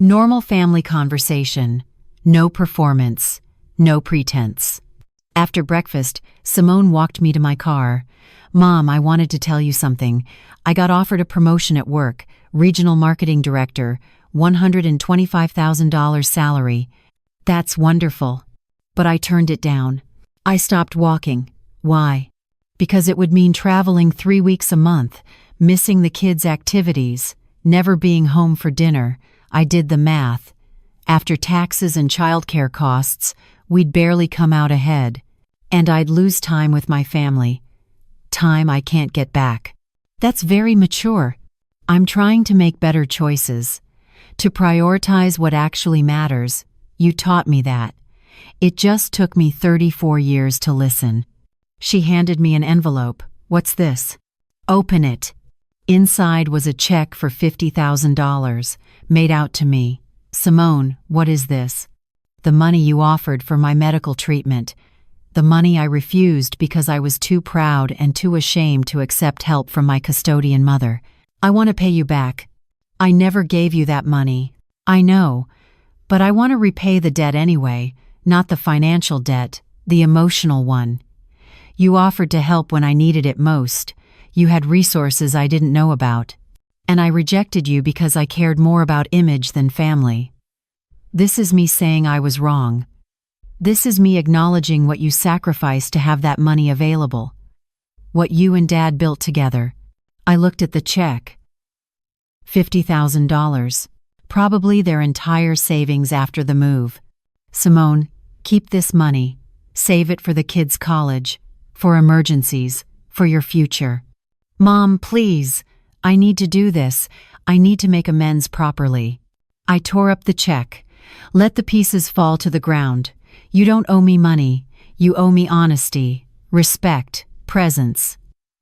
Normal family conversation. No performance. No pretense. After breakfast, Simone walked me to my car. "Mom, I wanted to tell you something. I got offered a promotion at work, regional marketing director, $125,000 salary. That's wonderful." But I turned it down. I stopped walking. Why? Because it would mean traveling 3 weeks a month, missing the kids' activities, never being home for dinner. I did the math. After taxes and childcare costs, we'd barely come out ahead. And I'd lose time with my family. Time I can't get back. That's very mature. I'm trying to make better choices. To prioritize what actually matters. You taught me that. It just took me 34 years to listen. She handed me an envelope. "What's this?" "Open it." Inside was a check for $50,000, made out to me. "Simone, what is this?" "The money you offered for my medical treatment. The money I refused because I was too proud and too ashamed to accept help from my custodian mother. I want to pay you back. I never gave you that money. I know, but I want to repay the debt anyway, not the financial debt, the emotional one. You offered to help when I needed it most. You had resources I didn't know about. And I rejected you because I cared more about image than family. This is me saying I was wrong. This is me acknowledging what you sacrificed to have that money available. What you and Dad built together." I looked at the check. $50,000. Probably their entire savings after the move. "Simone, keep this money. Save it for the kids' college, for emergencies, for your future." "Mom, please. I need to do this. I need to make amends properly." I tore up the check. Let the pieces fall to the ground. You don't owe me money. You owe me honesty, respect, presence.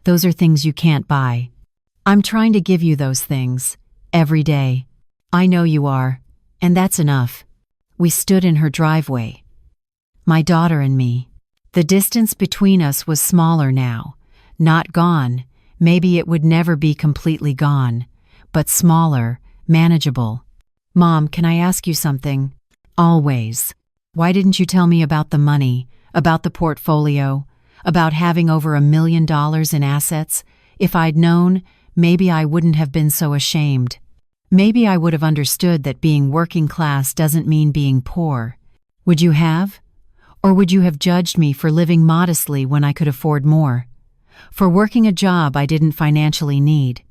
Those are things you can't buy. I'm trying to give you those things. Every day. I know you are. And that's enough. We stood in her driveway. My daughter and me. The distance between us was smaller now. Not gone. Maybe it would never be completely gone. But smaller, manageable. "Mom, can I ask you something?" "Always." "Why didn't you tell me about the money, about the portfolio? about having over $1 million in assets. If I'd known, maybe I wouldn't have been so ashamed. Maybe I would have understood that being working class doesn't mean being poor. Would you have? Or would you have judged me for living modestly when I could afford more? For working a job I didn't financially need?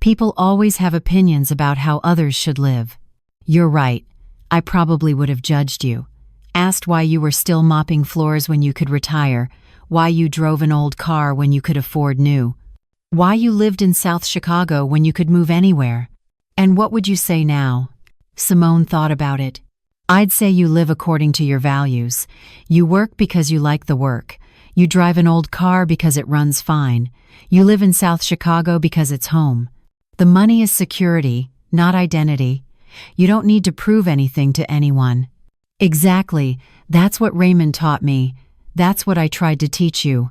People always have opinions about how others should live. You're right. I probably would have judged you. Asked why you were still mopping floors when you could retire, why you drove an old car when you could afford new, why you lived in South Chicago when you could move anywhere. And what would you say now? Simone thought about it. I'd say you live according to your values. You work because you like the work. You drive an old car because it runs fine. You live in South Chicago because it's home. The money is security, not identity. You don't need to prove anything to anyone. Exactly. That's what Raymond taught me. That's what I tried to teach you.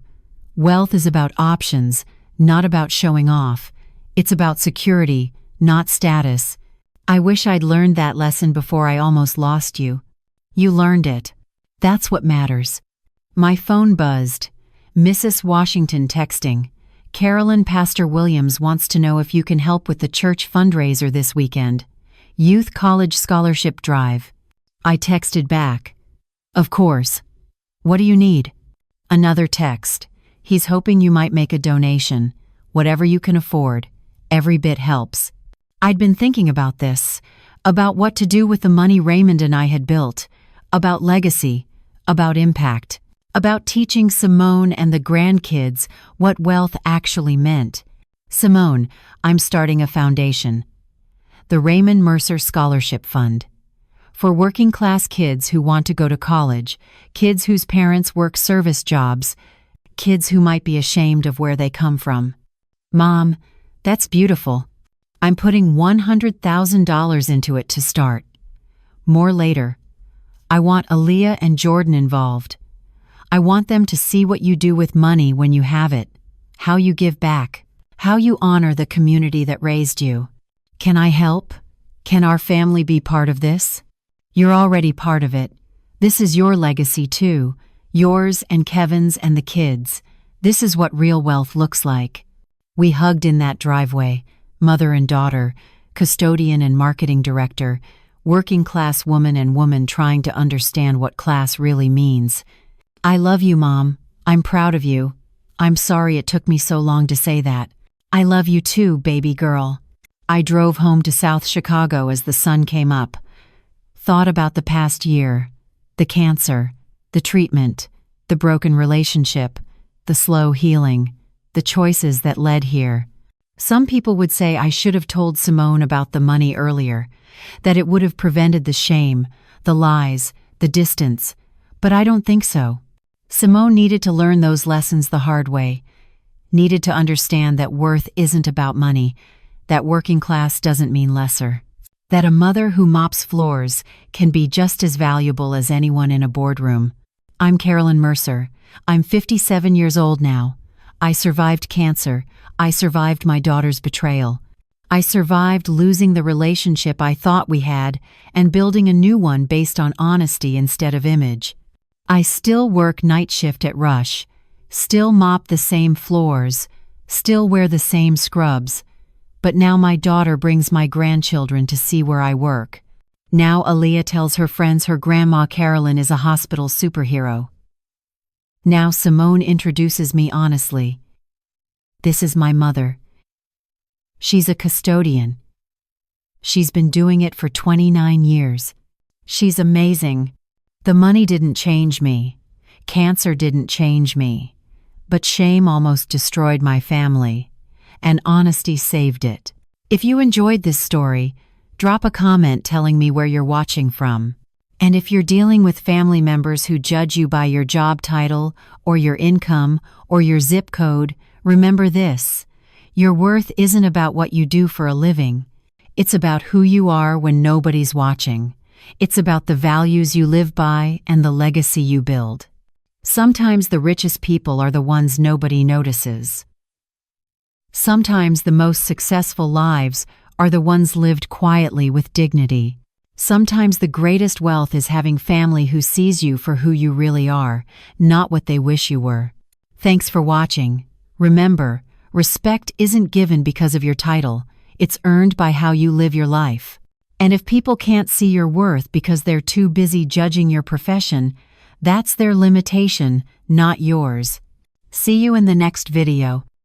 Wealth is about options, not about showing off. It's about security, not status. I wish I'd learned that lesson before I almost lost you. You learned it. That's what matters. My phone buzzed. Mrs. Washington texting. Carolyn, Pastor Williams wants to know if you can help with the church fundraiser this weekend. Youth College Scholarship Drive. I texted back. Of course. What do you need? Another text. He's hoping you might make a donation. Whatever you can afford. Every bit helps. I'd been thinking about this. About what to do with the money Raymond and I had built. About legacy. About impact. About teaching Simone and the grandkids what wealth actually meant. Simone, I'm starting a foundation. The Raymond Mercer Scholarship Fund. For working class kids who want to go to college, kids whose parents work service jobs, kids who might be ashamed of where they come from. Mom, that's beautiful. I'm putting $100,000 into it to start. More later. I want Aaliyah and Jordan involved. I want them to see what you do with money when you have it, how you give back, how you honor the community that raised you. Can I help? Can our family be part of this? You're already part of it. This is your legacy too, yours and Kevin's and the kids. This is what real wealth looks like. We hugged in that driveway, mother and daughter, custodian and marketing director, working class woman and woman trying to understand what class really means. I love you, Mom. I'm proud of you. I'm sorry it took me so long to say that. I love you too, baby girl. I drove home to South Chicago as the sun came up. Thought about the past year, the cancer, the treatment, the broken relationship, the slow healing, the choices that led here. Some people would say I should have told Simone about the money earlier, that it would have prevented the shame, the lies, the distance, but I don't think so. Simone needed to learn those lessons the hard way, needed to understand that worth isn't about money, that working class doesn't mean lesser, that a mother who mops floors can be just as valuable as anyone in a boardroom. I'm Carolyn Mercer. I'm 57 years old now. I survived cancer. I survived my daughter's betrayal. I survived losing the relationship I thought we had and building a new one based on honesty instead of image. I still work night shift at Rush, still mop the same floors, still wear the same scrubs, but now my daughter brings my grandchildren to see where I work. Now Aaliyah tells her friends her grandma Carolyn is a hospital superhero. Now Simone introduces me honestly. This is my mother. She's a custodian. She's been doing it for 29 years. She's amazing. The money didn't change me. Cancer didn't change me. But shame almost destroyed my family. And honesty saved it. If you enjoyed this story, drop a comment telling me where you're watching from. And if you're dealing with family members who judge you by your job title, or your income, or your zip code, remember this. Your worth isn't about what you do for a living. It's about who you are when nobody's watching. It's about the values you live by and the legacy you build. Sometimes the richest people are the ones nobody notices. Sometimes the most successful lives are the ones lived quietly with dignity. Sometimes the greatest wealth is having family who sees you for who you really are, not what they wish you were. Thanks for watching. Remember, respect isn't given because of your title, it's earned by how you live your life. And if people can't see your worth because they're too busy judging your profession, that's their limitation, not yours. See you in the next video.